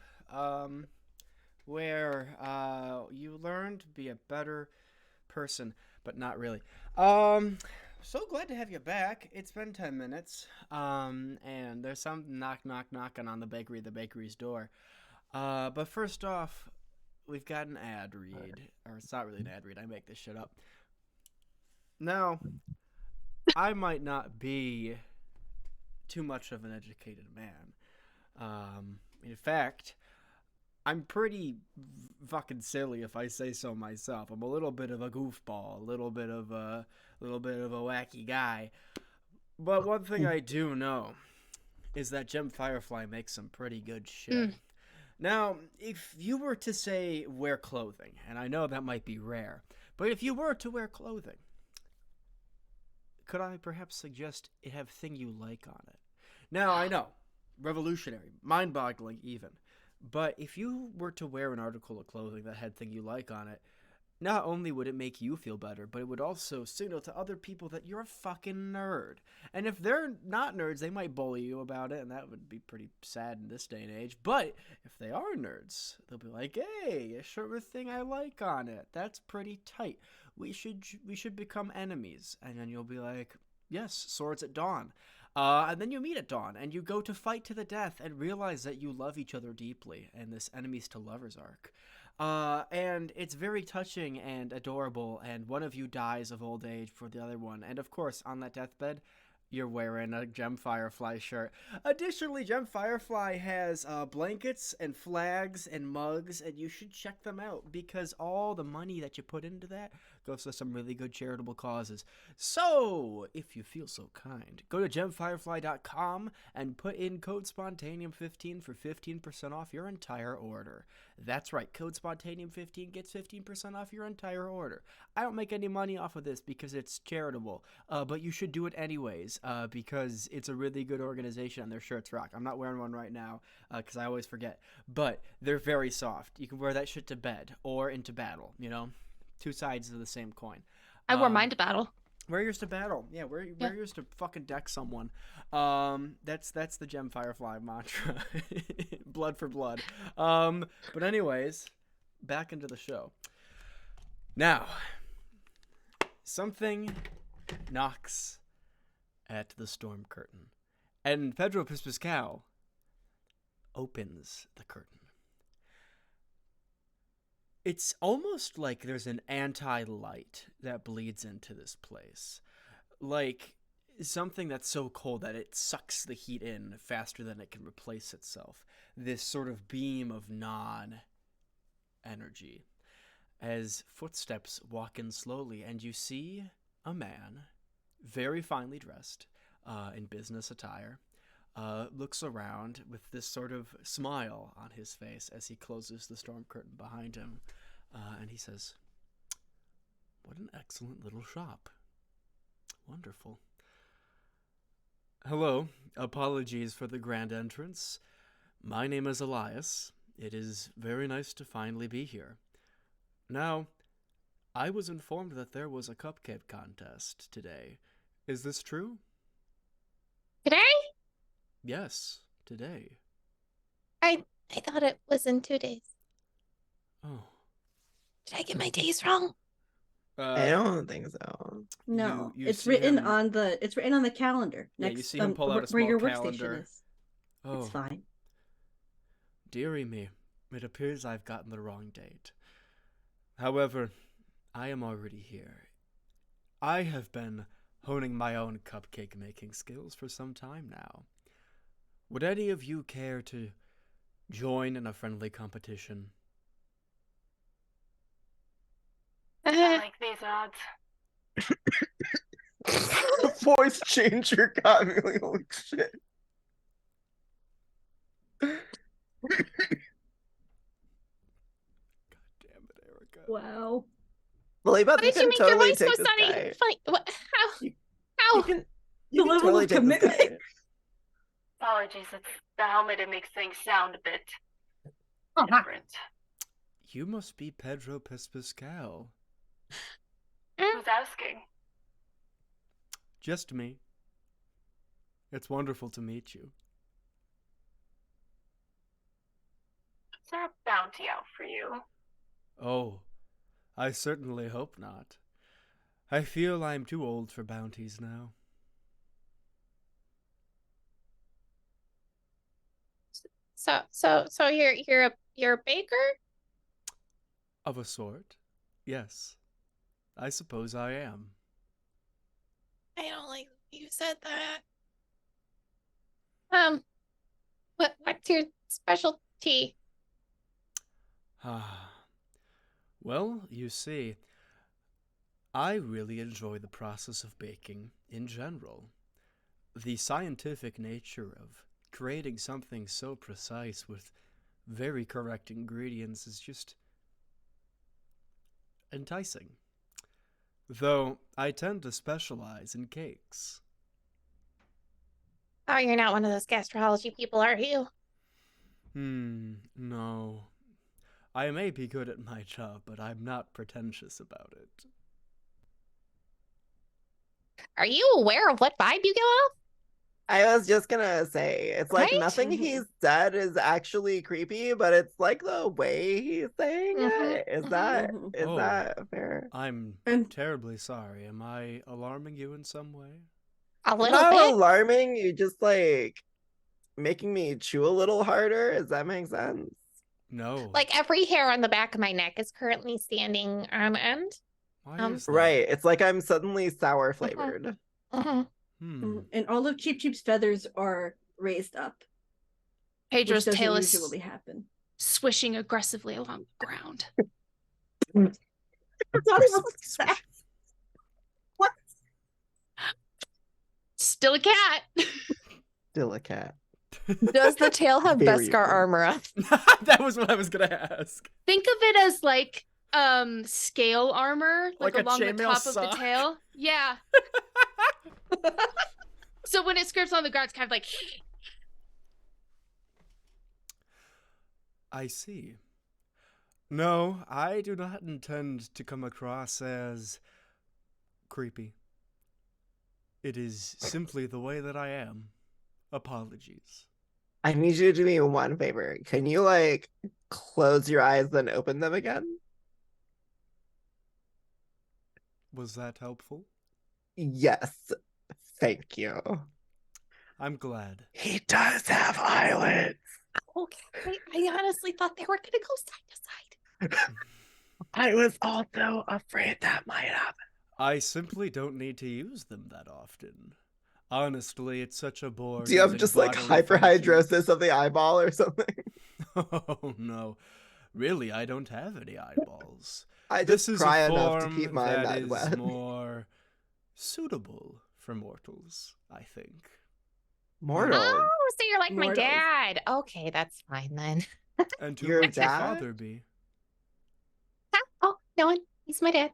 S2: where you learn to be a better person, but not really. So glad to have you back. It's been 10 minutes, and there's some knocking on the bakery's door. But first off, we've got an ad read, or it's not really an ad read. I make this shit up. Now, I might not be too much of an educated man. In fact, I'm pretty fucking silly if I say so myself. I'm a little bit of a goofball, a little bit of a wacky guy. But one thing I do know is that Gem Firefly makes some pretty good shit. Now, if you were to say wear clothing, and I know that might be rare, but if you were to wear clothing, could I perhaps suggest it have thing you like on it? Now, I know, revolutionary, mind-boggling even, but if you were to wear an article of clothing that had thing you like on it, not only would it make you feel better, but it would also signal to other people that you're a fucking nerd. And if they're not nerds, they might bully you about it, and that would be pretty sad in this day and age. But if they are nerds, they'll be like, hey, a shirt with thing I like on it. That's pretty tight. We should become enemies. And then you'll be like, yes, swords at dawn. And then you meet at dawn, and you go to fight to the death and realize that you love each other deeply in this enemies to lovers arc. And it's very touching and adorable, and one of you dies of old age for the other one. And of course, on that deathbed, you're wearing a Gem Firefly shirt. Additionally, Gem Firefly has blankets and flags and mugs, and you should check them out because all the money that you put into that goes to some really good charitable causes. So, if you feel so kind, go to gemfirefly.com and put in code Spontanium15 for 15% off your entire order. That's right, code Spontanium15 gets 15% off your entire order. I don't make any money off of this because it's charitable, but you should do it anyways because it's a really good organization and their shirts rock. I'm not wearing one right now because I always forget, but they're very soft. You can wear that shit to bed or into battle, you know? Two sides of the same coin.
S1: I wore mine to battle.
S2: Wear yours to battle. Yeah, wear yours to fucking deck someone. That's the Gem Firefly mantra. Blood for blood. But anyways, back into the show. Now, something knocks at the storm curtain, and Pedro Pascal opens the curtain. It's almost like there's an anti-light that bleeds into this place. Like something that's so cold that it sucks the heat in faster than it can replace itself. This sort of beam of non-energy. As footsteps walk in slowly, and you see a man, very finely dressed, in business attire, looks around with this sort of smile on his face as he closes the storm curtain behind him. And he says, "What an excellent little shop. Wonderful. Hello, apologies for the grand entrance. My name is Elias. It is very nice to finally be here. Now, I was informed that there was a cupcake contest today. Is this true?"
S6: Today?
S2: Yes, today.
S6: I thought it was in 2 days.
S2: Oh.
S6: Did I get my days wrong?
S4: I don't think so.
S5: No,
S2: you
S5: it's
S2: see
S5: written
S2: him-
S5: on the calendar
S2: Yeah,
S5: next.
S2: you see him pull out a
S5: where your
S2: small
S5: workstation
S2: calendar.
S5: is.
S2: Oh,
S5: It's fine.
S2: dearie me. It appears I've gotten the wrong date. However, I am already here. I have been honing my own cupcake making skills for some time now. Would any of you care to join in a friendly competition?
S1: I like these odds.
S4: The voice changer got me like, holy shit.
S2: Damn it, Erica.
S5: Wow.
S4: Well,
S6: How did you make your voice so
S4: take this
S6: sunny?
S4: guy.
S6: What? How?
S4: You
S6: How?
S4: can,
S5: The
S4: you can
S5: level
S4: totally
S5: of
S4: take this guy.
S5: commitment.
S1: Apologies, it's the helmet. It makes things sound a bit
S5: Uh-huh.
S1: different.
S2: You must be Pedro Pascal.
S1: Who's asking?
S2: Just me. It's wonderful to meet you.
S8: Is there a bounty out for you?
S2: Oh, I certainly hope not. I feel I'm too old for bounties now.
S6: So you're a baker?
S2: Of a sort. Yes. I suppose I am.
S6: I don't like you said that. What's your specialty?
S2: Ah. Well, you see, I really enjoy the process of baking in general. The scientific nature of creating something so precise with very correct ingredients is just enticing. Though I tend to specialize in cakes.
S6: Oh, you're not one of those gastrology people, are you?
S2: No. I may be good at my job, but I'm not pretentious about it.
S6: Are you aware of what vibe you give off?
S4: I was just gonna say, it's like
S6: Right?
S4: nothing he said is actually creepy, but it's like the way he's saying it. Is that
S2: Oh.
S4: that fair?
S2: I'm
S5: And-
S2: terribly sorry. Am I alarming you in some way?
S6: A little
S4: Not
S6: bit.
S4: alarming, you just like making me chew a little harder. Does that make sense?
S2: No.
S6: Like every hair on the back of my neck is currently standing on end.
S2: Why is that?
S4: Right. It's like I'm suddenly sour flavored.
S5: And all of Cheap Cheap's feathers are raised up,
S1: Pedro's
S5: which
S1: tail
S5: doesn't
S1: is
S5: usually happen.
S1: swishing aggressively along the ground.
S7: What?
S1: Still a cat.
S4: Still a cat.
S3: Does the tail have
S4: Very
S3: Beskar
S4: good.
S3: armor up?
S2: That was what I was gonna ask.
S1: Think of it as like scale armor, like
S2: Like a
S1: along the
S2: chainmail
S1: top of the
S2: sock?
S1: tail. Yeah. So when it skirts on the ground, it's kind of like
S2: I see. No, I do not intend to come across as creepy. It is simply the way that I am. Apologies.
S4: I need you to do me one favor. Can you like close your eyes then open them again?
S2: Was that helpful?
S4: Yes. Thank you.
S2: I'm glad.
S4: He does have eyelids.
S6: Okay. I honestly thought they were gonna go side to side.
S4: I was also afraid that might happen.
S2: I simply don't need to use them that often. Honestly, it's such a bore.
S4: Do you have
S2: using
S4: just like
S2: bodily
S4: hyperhidrosis
S2: functions.
S4: of the eyeball or something?
S2: Oh no. Really, I don't have any eyeballs.
S4: I
S2: This
S4: just
S2: is
S4: cry
S2: a
S4: enough to
S2: form
S4: keep mine
S2: that
S4: that
S2: is
S4: wet.
S2: more suitable for mortals, I think.
S4: Mortal.
S6: Oh, so you're like my
S5: Mortals.
S6: dad. Okay, that's fine then.
S2: And who
S4: Your
S2: would your
S4: dad?
S2: father be?
S6: Huh? Oh, no one. He's my dad.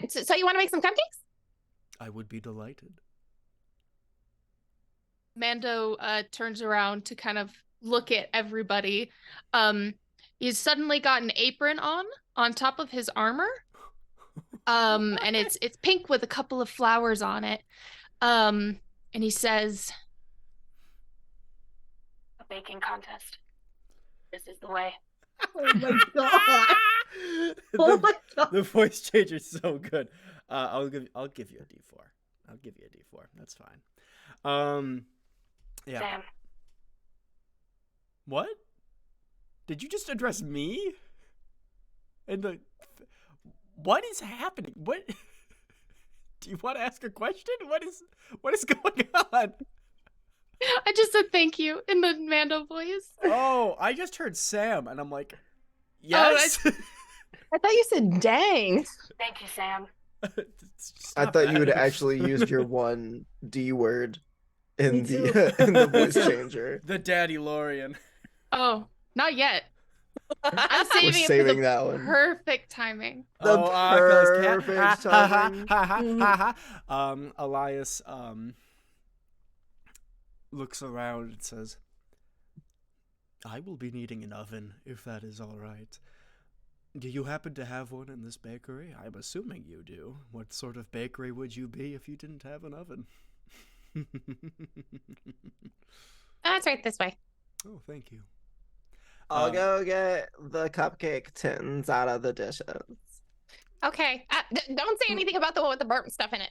S6: So you want to make some cupcakes?
S2: I would be delighted.
S1: Mando turns around to kind of look at everybody. He's suddenly got an apron on top of his armor. And it's pink with a couple of flowers on it. And he says,
S8: A baking contest. This is the way.
S7: Oh my god. Oh
S2: the,
S7: my god.
S2: the voice change is so good. I'll give you a D4. I'll give you a D4. That's fine. Yeah.
S8: Sam,
S2: What? Did you just address me? What is happening? What? Do you want to ask a question? What is going on?
S1: I just said thank you in the Mando voice.
S2: Oh, I just heard Sam, and I'm like, yes.
S3: I thought you said dang.
S8: thank you, Sam.
S4: I
S2: Stop
S4: thought you
S2: that.
S4: would actually use your one D word in
S5: Me
S4: the
S5: too.
S4: in the voice changer.
S2: The Daddy Lorian.
S1: Oh, not yet. I'm
S4: We're
S1: saving it for
S4: saving
S1: the
S4: that one.
S1: perfect timing.
S4: The
S2: 'Cause
S4: perfect timing.
S2: Elias looks around and says, I will be needing an oven, if that is all right. Do you happen to have one in this bakery? I'm assuming you do. What sort of bakery would you be if you didn't have an oven?
S6: It's right this way.
S2: Oh, thank you.
S4: I'll go get the cupcake tins out of the dishes.
S6: Okay. Don't say anything about the one with the burnt stuff in it.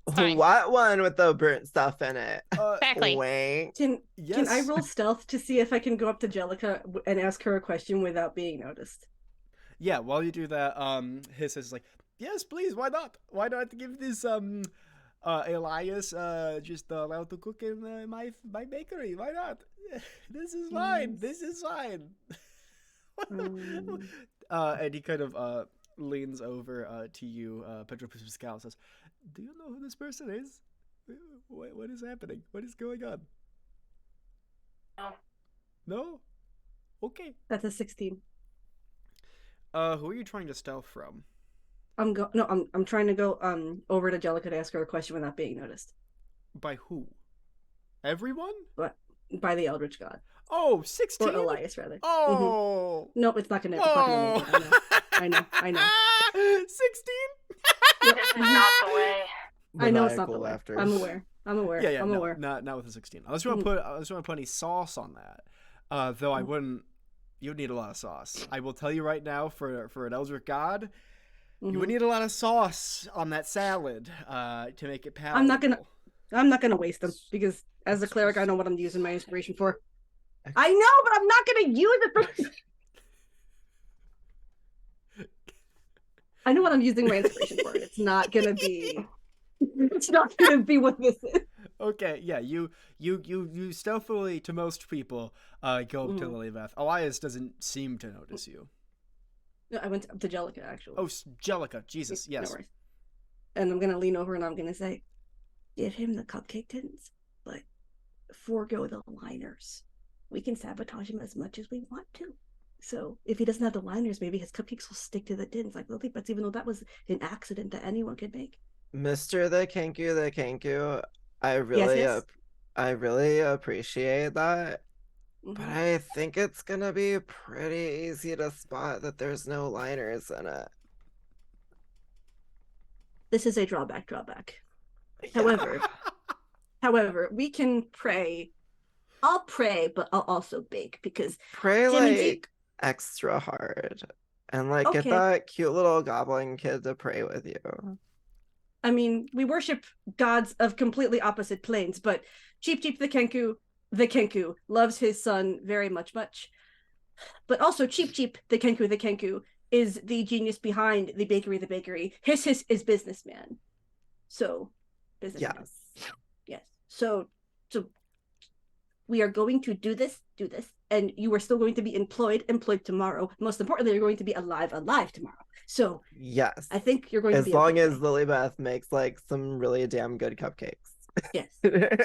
S6: It's fine.
S4: What one with the burnt stuff in it?
S6: Exactly.
S4: Wait.
S5: Can I
S2: Yes.
S5: roll stealth to see if I can go up to Jellica and ask her a question without being noticed?
S2: Yeah, while you do that, Hiss is like, yes, please, why not? Why not give this Elias just allowed to cook in my bakery? Why not? This is fine. This is fine. And he kind of leans over to you, Pedro Pascal, and says, "Do you know who this person is? What is happening? What is going on?"
S8: No.
S2: No? Okay.
S5: That's a 16.
S2: Who are you trying to stealth from?
S5: I'm trying to go over to Jellica to ask her a question without being noticed.
S2: By who? Everyone?
S5: But by the Eldritch God.
S2: Oh, 16?
S5: Or Elias, rather.
S2: Oh!
S5: Nope, it's not gonna
S2: Whoa!
S5: I know.
S2: 16?
S8: This is not the way.
S5: I know it's not the
S4: Maniacal
S5: way.
S4: laughter.
S5: I'm aware.
S2: Yeah,
S5: I'm
S2: no,
S5: aware.
S2: not with a 16. Unless you want to put any sauce on that. Though I wouldn't. You would need a lot of sauce. I will tell you right now, for an Eldritch God, you would need a lot of sauce on that salad to make it palatable.
S5: I'm not gonna waste them because as a cleric, I know what I'm using my inspiration for. I know, but I'm not gonna use it for. I know what I'm using my inspiration for. It's not gonna be. It's not gonna be what this is.
S2: Okay, yeah, you stealthily, to most people, go up to Lilybeth. Elias doesn't seem to notice you.
S5: No, I went up to Jellica, actually.
S2: Oh, Jellica, Jesus,
S5: No
S2: yes.
S5: worries. And I'm gonna lean over and I'm gonna say, give him the cupcake tins, but forego the liners. We can sabotage him as much as we want to. So if he doesn't have the liners, maybe his cupcakes will stick to the tins like Lilybeth's, even though that was an accident that anyone could make.
S4: Mr. the Kenku, I really appreciate that. But I think it's gonna be pretty easy to spot that there's no liners in it.
S5: This is a drawback.
S4: Yeah.
S5: However, we can pray. I'll pray, but I'll also bake because
S4: Pray
S5: Jimmy G-
S4: like extra hard. And like get
S5: Okay.
S4: that cute little goblin kid to pray with you.
S5: I mean, we worship gods of completely opposite planes, but Cheep the Kenku loves his son very much. But also Cheep the Kenku is the genius behind the bakery. Hiss is businessman. So businessman. Yes. So we are going to do this, and you are still going to be employed tomorrow. Most importantly, you're going to be alive tomorrow. So
S4: Yes.
S5: I think you're going to
S4: As
S5: be
S4: long
S5: okay.
S4: as Lilybeth makes like some really damn good cupcakes.
S5: Yes,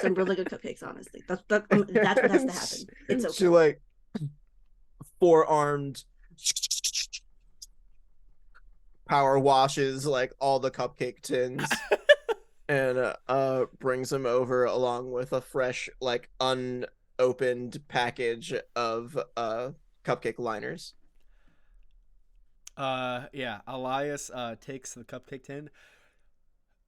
S5: some really good cupcakes. Honestly, that's what has to happen. It's okay.
S4: She like four-armed power washes like all the cupcake tins and brings them over along with a fresh like unopened package of cupcake liners.
S2: Yeah, Elias takes the cupcake tin.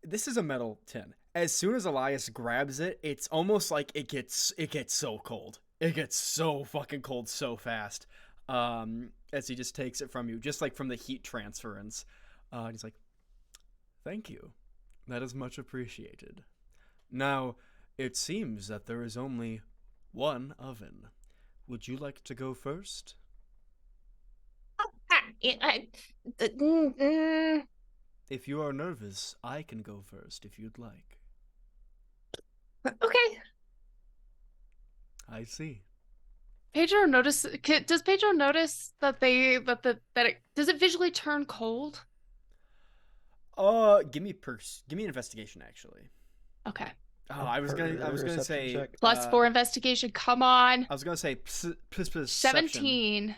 S2: This is a metal tin. As soon as Elias grabs it, it's almost like it gets so cold. It gets so fucking cold so fast. As he just takes it from you, just like from the heat transference. And he's like, "Thank you. That is much appreciated. Now, it seems that there is only one oven. Would you like to go first?" If you are nervous, I can go first if you'd like.
S6: Okay.
S2: I see.
S1: Pedro does Pedro notice that does it visually turn cold?
S2: Give me an investigation actually.
S1: Okay.
S2: Oh, I was gonna say
S4: check.
S1: +4 investigation. Come on.
S2: I was gonna say perception.
S1: 17.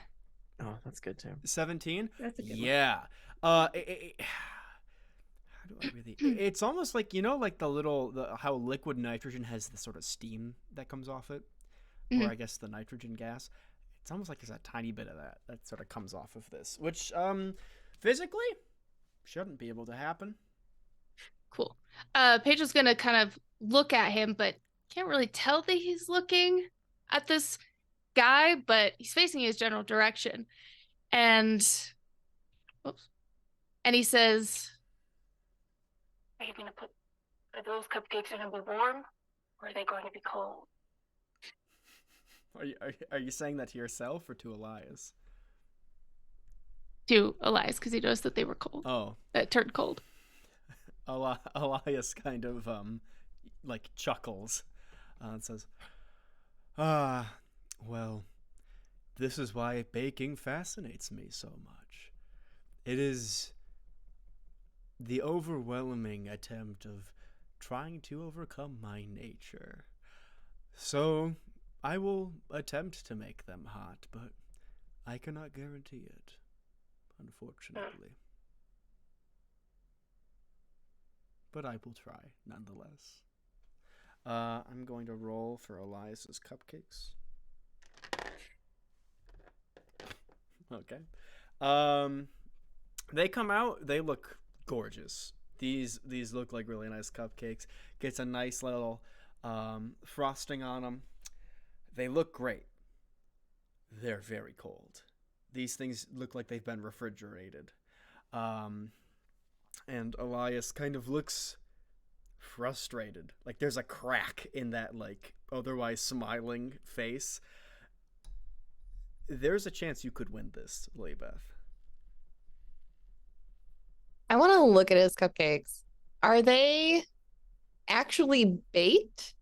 S4: Oh, that's good too.
S2: 17?
S5: That's a good one.
S2: Yeah. How do I really? It's almost like, you know, like how liquid nitrogen has the sort of steam that comes off it, or I guess the nitrogen gas. It's almost like there's a tiny bit of that sort of comes off of this, which physically shouldn't be able to happen.
S1: Cool. Pedro's gonna kind of look at him, but can't really tell that he's looking at this guy, but he's facing his general direction. And oops, and he says,
S8: Are those cupcakes gonna be warm or are they going to be cold?
S2: Are you saying that to yourself or to Elias?
S1: to Elias, because he noticed that they were cold.
S2: Oh.
S1: That turned cold.
S2: Elias kind of like chuckles and says, "Ah, well, this is why baking fascinates me so much. It is the overwhelming attempt of trying to overcome my nature. So I will attempt to make them hot, but I cannot guarantee it, unfortunately. But I will try, nonetheless. I'm going to roll for Elias's cupcakes. Okay. They come out. They look gorgeous. These look like really nice cupcakes. Gets a nice little frosting on them. They look great. They're very cold. These things look like they've been refrigerated. And Elias kind of looks frustrated. Like there's a crack in that like otherwise smiling face. There's a chance you could win this, Laybeth.
S3: I want to look at his cupcakes. Are they actually baked?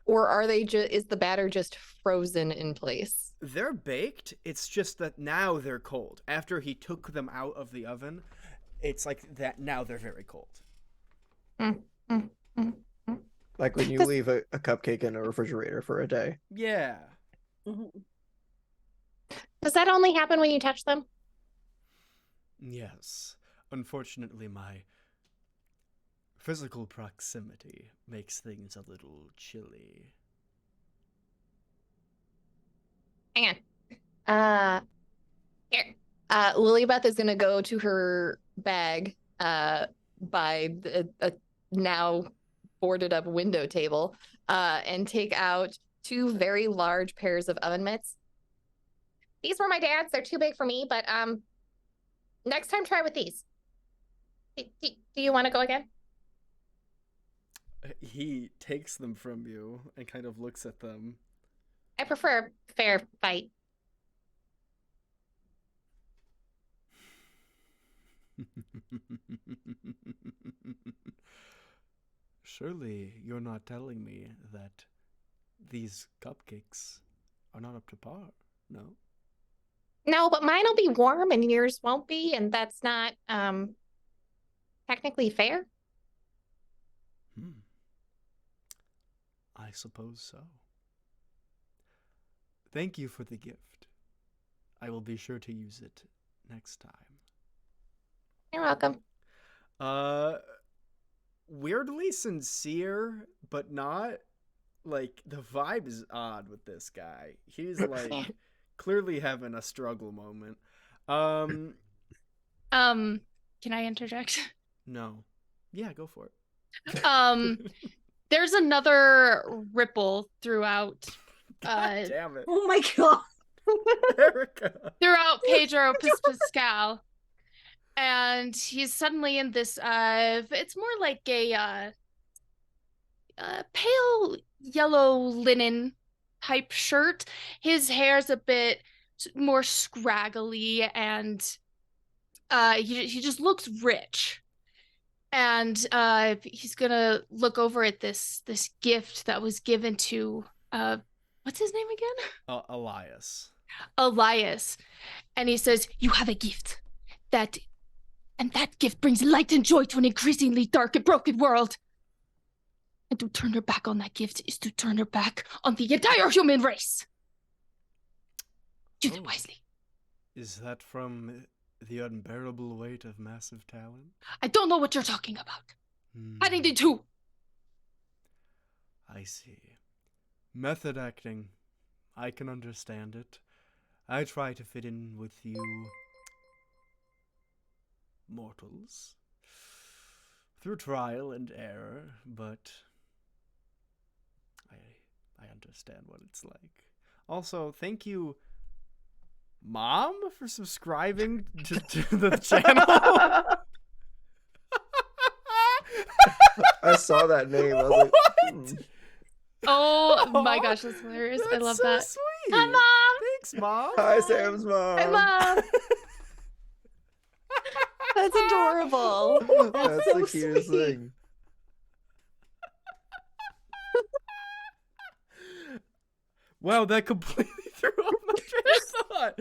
S3: Or are they is the batter just frozen in place?
S2: They're baked. It's just that now they're cold. After he took them out of the oven, it's like that now they're very cold.
S4: Like when you leave a cupcake in a refrigerator for a day.
S2: Yeah.
S6: Does that only happen when you touch them?
S2: Yes. Unfortunately, my physical proximity makes things a little chilly.
S6: Hang on. Here.
S3: Lilybeth is going to go to her bag by a now boarded up window table and take out 2 very large pairs of oven mitts.
S6: These were my dad's. They're too big for me, but next time try with these. Do you want to go again?
S2: He takes them from you and kind of looks at them.
S6: I prefer fair fight.
S2: Surely you're not telling me that these cupcakes are not up to par, no?
S6: No, but mine will be warm and yours won't be, and that's not technically fair.
S2: I suppose so. Thank you for the gift. I will be sure to use it next time.
S6: You're welcome.
S2: Weirdly sincere, but not. Like, the vibe is odd with this guy. He's, like, clearly having a struggle moment.
S1: Can I interject?
S2: No. Yeah, go for it.
S1: There's another ripple throughout
S2: God damn it.
S5: Oh my god.
S2: Erica.
S1: Throughout Pedro Pascal. And he's suddenly in this it's more like a pale yellow linen type shirt. His hair's a bit more scraggly and he just looks rich. And he's gonna look over at this gift that was given to what's his name again?
S2: Elias.
S1: Elias. And he says, "You have a gift that gift brings light and joy to an increasingly dark and broken world. And to turn her back on that gift is to turn her back on the entire human race. Choose it wisely."
S2: Is that from the unbearable weight of massive talent?
S1: I don't know what you're talking about. I need to.
S2: I see. Method acting. I can understand it. I try to fit in with you mortals. through trial and error, but I understand what it's like. Also, thank you, Mom, for subscribing to the channel.
S4: I saw that name. I was like,
S2: What?
S1: Oh my gosh, that's hilarious. I
S2: That's
S1: love
S2: so
S1: that.
S2: sweet.
S1: Hi, Mom.
S2: Thanks, Mom.
S4: Hi, Sam's mom.
S3: Hi, Mom. That's adorable.
S4: That's
S3: so
S4: the cutest
S3: sweet.
S4: thing.
S2: Wow, that completely threw off my train of thought.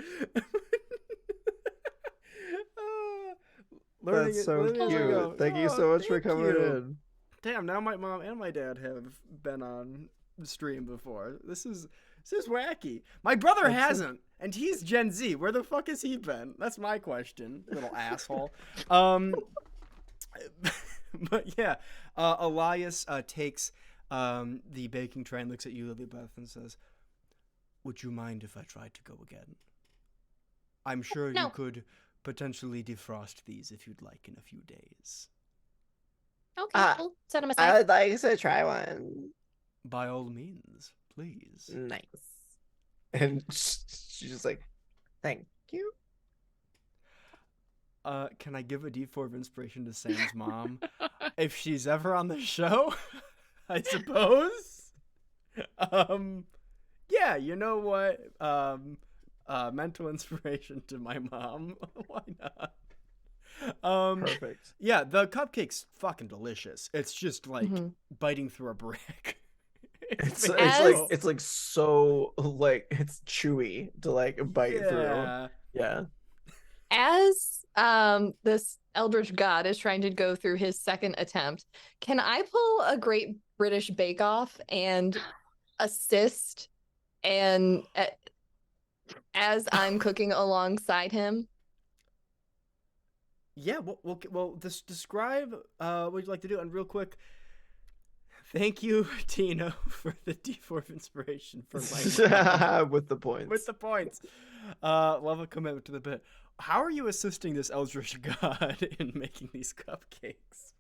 S2: Learning
S4: That's
S2: it-
S4: so
S2: learning as I go.
S4: cute. Thank you
S2: Oh,
S4: so much for
S2: thank
S4: coming
S2: you.
S4: in.
S2: Damn, now my mom and my dad have been on the stream before. This is wacky. My brother
S4: That's so-
S2: hasn't, and he's Gen Z. Where the fuck has he been? That's my question, little asshole. But yeah, Elias takes the baking tray and looks at you, Lilybeth, and says, "Would you mind if I tried to go again? I'm sure
S6: No.
S2: you could potentially defrost these if you'd like in a few days.
S6: Okay, we'll set him aside.
S4: I'd like to try one.
S2: By all means, please."
S4: Nice. And she's just like, thank you.
S2: Can I give a D4 of inspiration to Sam's mom? If she's ever on the show, I suppose. Yeah, you know what? Mental inspiration to my mom. Why not?
S4: Perfect.
S2: Yeah, the cupcake's fucking delicious. It's just like
S3: Mhm.
S2: biting through a brick.
S4: It's
S3: As-
S4: like so like it's chewy to like bite through.
S2: Yeah.
S4: Yeah.
S3: As this eldritch god is trying to go through his second attempt, can I pull a Great British Bake Off and assist and as I'm cooking alongside him?
S2: Yeah, well, describe what you'd like to do. And real quick, thank you, Tino, for the D4 of inspiration for my mom.
S4: With the points.
S2: With the points. Love a commitment to the bit. How are you assisting this eldritch god in making these cupcakes?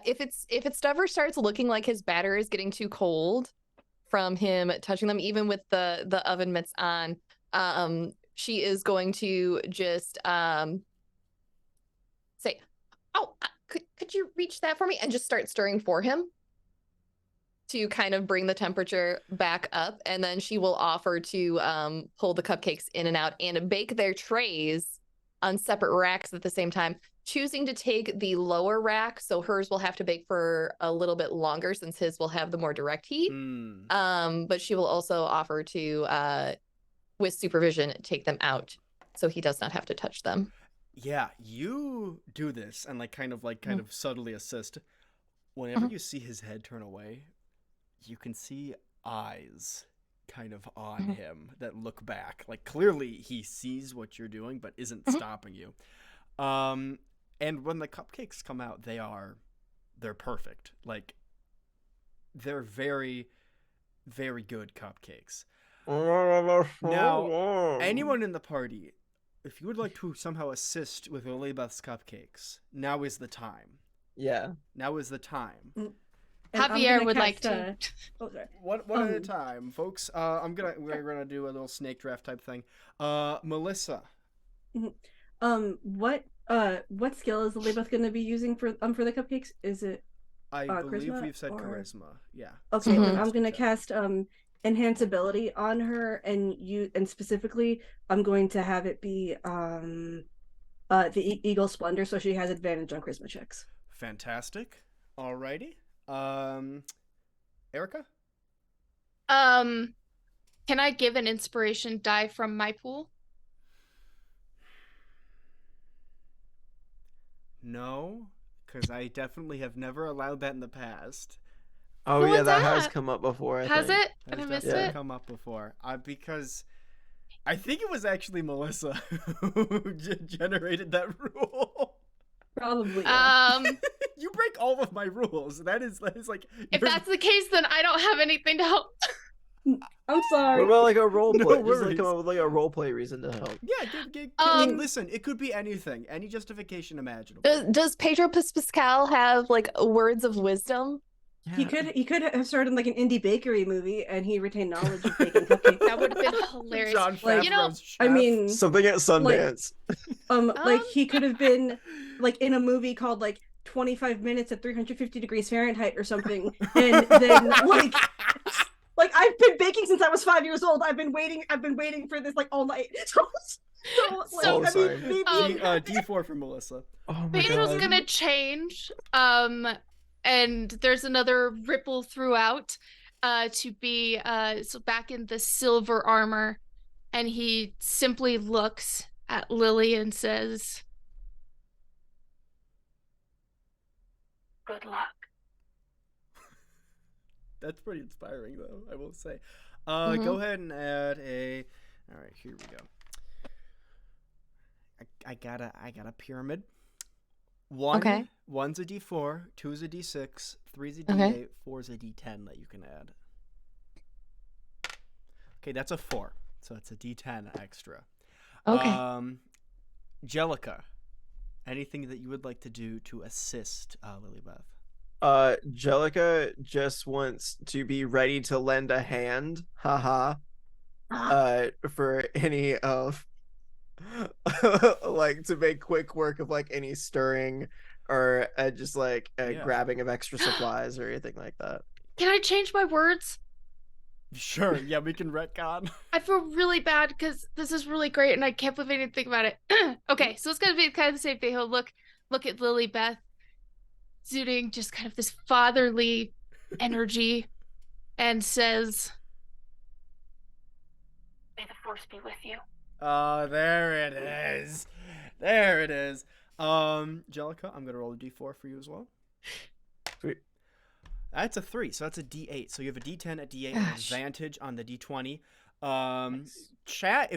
S3: If it ever starts looking like his batter is getting too cold from him touching them, even with the oven mitts on, she is going to just say, "Oh, could you reach that for me?" and just start stirring for him to kind of bring the temperature back up, and then she will offer to pull the cupcakes in and out and bake their trays on separate racks at the same time, choosing to take the lower rack, so hers will have to bake for a little bit longer since his will have the more direct heat. But she will also offer to, with supervision, take them out so he does not have to touch them.
S2: Yeah, you do this and kind of subtly assist. Whenever you see his head turn away, you can see eyes kind of on him that look back. Like clearly he sees what you're doing but isn't stopping you. And when the cupcakes come out, they're perfect. Like they're very, very good cupcakes. Now, anyone in the party, if you would like to somehow assist with Lilybeth's cupcakes, now is the time.
S4: Yeah.
S2: Now is the time.
S5: And I'm
S1: Javier
S5: gonna
S1: would like
S5: cast,
S1: to.
S5: Oh, sorry.
S2: One at a time, folks. We're gonna do a little snake draft type thing. Melissa.
S5: What skill is Elizabeth going to be using for the cupcakes? Is it
S2: I believe
S5: charisma
S2: we've said
S5: or-
S2: charisma. Yeah.
S5: okay?
S3: Mhm.
S5: Then I'm going to cast enhance ability on her, and specifically, I'm going to have it be the Eagle Splendor, so she has advantage on charisma checks.
S2: Fantastic. Alrighty. Erica.
S1: Can I give an inspiration die from my pool?
S2: No, because I definitely have never allowed that in the past.
S4: Oh
S1: Who
S4: yeah,
S1: was
S4: that has
S1: that?
S4: come up before. I
S1: Has
S4: think.
S1: it?
S2: That
S1: Did I
S2: has
S1: miss
S2: definitely
S1: it?
S2: come up before. Because I think it was actually Melissa who generated that rule.
S5: Probably. Yeah.
S2: You break all of my rules. That is like.
S1: If
S2: you're-
S1: that's the case, then I don't have anything to help.
S5: I'm
S4: What
S5: sorry.
S4: about like a role
S2: No
S4: play? Just
S2: worries.
S4: like come up with like a role play reason to help.
S2: Yeah, listen, it could be anything, any justification imaginable.
S3: Does Pedro Pascal have like words of wisdom?
S5: He could have started like an indie bakery movie, and he retained knowledge of baking cupcakes.
S1: That would have been hilarious.
S2: John
S5: Like,
S2: Favreau's
S5: I
S2: chef.
S5: mean,
S4: something at Sundance.
S5: like he could have been like in a movie called like 25 minutes at 350 degrees Fahrenheit or something, and then like I've been baking since I was 5 years old. I've been waiting for this like all night.
S1: So,
S5: I
S4: sorry.
S5: mean, maybe
S2: D4 for Melissa.
S4: Oh my
S1: Pedro's
S4: god.
S1: gonna change. And there's another ripple throughout to be so back in the silver armor, and he simply looks at Lily and says,
S8: Good luck.
S2: That's pretty inspiring, though, I will say.
S3: Mhm.
S2: Go ahead and add a. All right, here we go. I got a pyramid.
S3: Okay.
S2: One's a D4, two's a D6, three's a D8,
S3: Okay.
S2: four's a D10 that you can add. Okay, that's a 4, so it's a D10 extra.
S3: Okay.
S2: Jellica, anything that you would like to do to assist Lilybeth?
S4: Jellica just wants to be ready to lend a hand, haha, for any of like to make quick work of like any stirring or just like grabbing of extra supplies or anything like that.
S1: "Can I change my words?
S2: Sure, yeah, we can retcon.
S1: I feel really bad because this is really great, and I can't believe I didn't think about it." Okay, so it's gonna be kind of the same thing. He'll look at Lilybeth, exuding just kind of this fatherly energy, and says,
S8: May the force be with you.
S2: Oh, there it is. There it is. Jellica, I'm gonna roll a D4 for you as well.
S4: Sweet.
S2: That's a 3, so that's a D8. So you have a D10, a D8, and an advantage on the D20. Chat,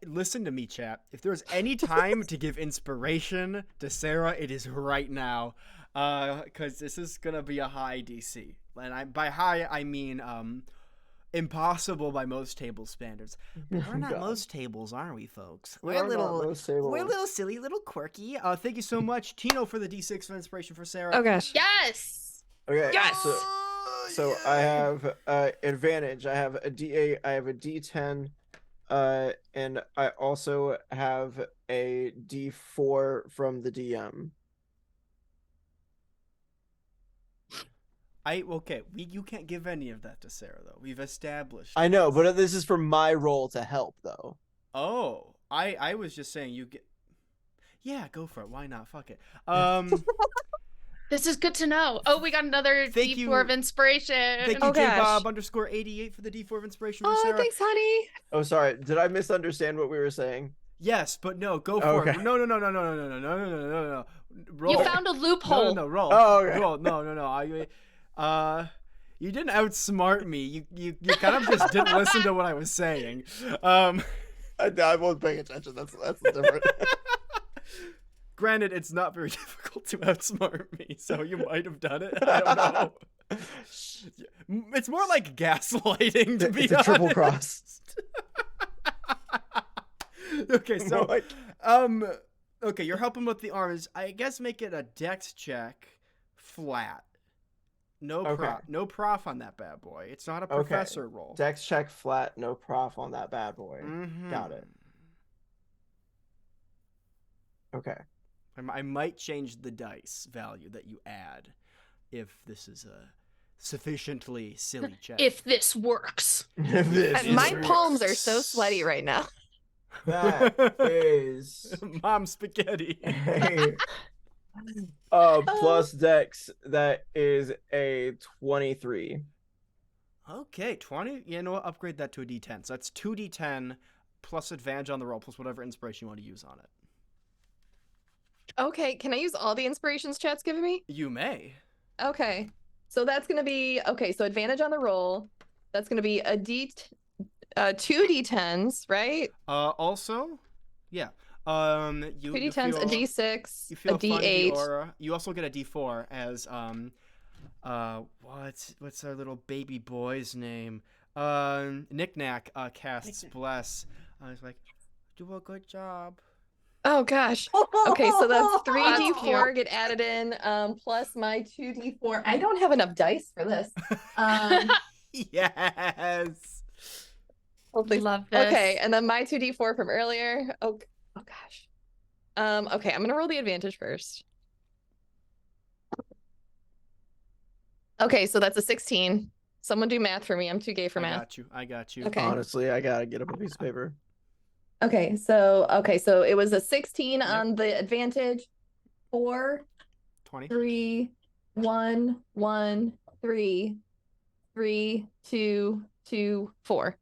S2: listen to me, chat. If there's any time to give inspiration to Sarah, it is right now. Because this is gonna be a high DC, and by high I mean impossible by most table standards. But we're not
S4: God.
S2: most tables, are we, folks?
S4: We are not most tables.
S2: We're a little silly, little quirky. Thank you so much, Tino, for the D6 for inspiration for Sarah.
S3: Oh gosh.
S1: "Yes,
S4: Okay,
S1: yes."
S4: so I have advantage. I have a D8, I have a D10, and I also have a D4 from the DM.
S2: You can't give any of that to Sarah though. We've established.
S4: I know, but this is for my role to help though.
S2: Oh, I was just saying you get. Yeah, go for it. Why not? Fuck it.
S1: This is good to know. Oh, we got another
S2: Thank
S1: D4
S2: you.
S1: of inspiration.
S2: Thank you,
S3: Oh, gosh.
S2: J-Bob_88 for the D4 of inspiration for
S3: Oh,
S2: Sarah.
S3: thanks, honey.
S4: Oh, sorry. Did I misunderstand what we were saying?
S2: Yes, but no, go for
S4: Okay.
S2: it. No. Roll.
S1: You found a loophole.
S2: No, roll.
S4: Oh, okay.
S2: Roll. No. You didn't outsmart me. You kind of just didn't listen to what I was saying.
S4: I wasn't paying attention. That's different.
S2: Granted, it's not very difficult to outsmart me, so you might have done it. I don't know. It's more like gaslighting, to be
S4: It's a triple
S2: honest.
S4: cross.
S2: Okay, so
S4: More like-
S2: okay, you're helping with the arms. I guess make it a dex check flat. No prof on that bad boy. It's not a professor roll.
S4: Dex check flat, no prof on that bad boy.
S2: Mhm.
S4: Got it. Okay.
S2: I might change the dice value that you add if this is a sufficiently silly check.
S1: If this works.
S3: My palms are so sweaty right now.
S4: That is
S2: Mom spaghetti.
S4: plus dex, that is a 23.
S2: Okay, 20. You know what? Upgrade that to a D10. So that's 2D10 plus advantage on the roll plus whatever inspiration you want to use on it.
S3: Okay, can I use all the inspirations chat's given me?
S2: You may.
S3: Okay. So that's going to be, so advantage on the roll. That's going to be a two D10s, right?
S2: Also, yeah.
S3: Two D10s, a D6,
S2: You
S3: a
S2: feel fun in the
S3: D8.
S2: aura. You also get a D4 as what's our little baby boy's name? Knick-Knack casts Bless. I was like, do a good job.
S3: Oh gosh. Okay, so that's
S1: That's
S3: 3d4
S1: cute.
S3: get added in, plus my 2d4. I don't have enough dice for this.
S2: Yes.
S3: Hopefully.
S1: Love this.
S3: Okay, and then my 2d4 from earlier. Oh gosh. Okay, I'm gonna roll the advantage first. Okay, so that's a 16. Someone do math for me. I'm too gay for math.
S2: I got you.
S3: Okay.
S4: Honestly, I gotta get up a piece of paper.
S3: Okay, so it was a 16 on the advantage. 4,
S2: 20.
S3: 3, 1, 1, 3, 3, 2, 2, 4.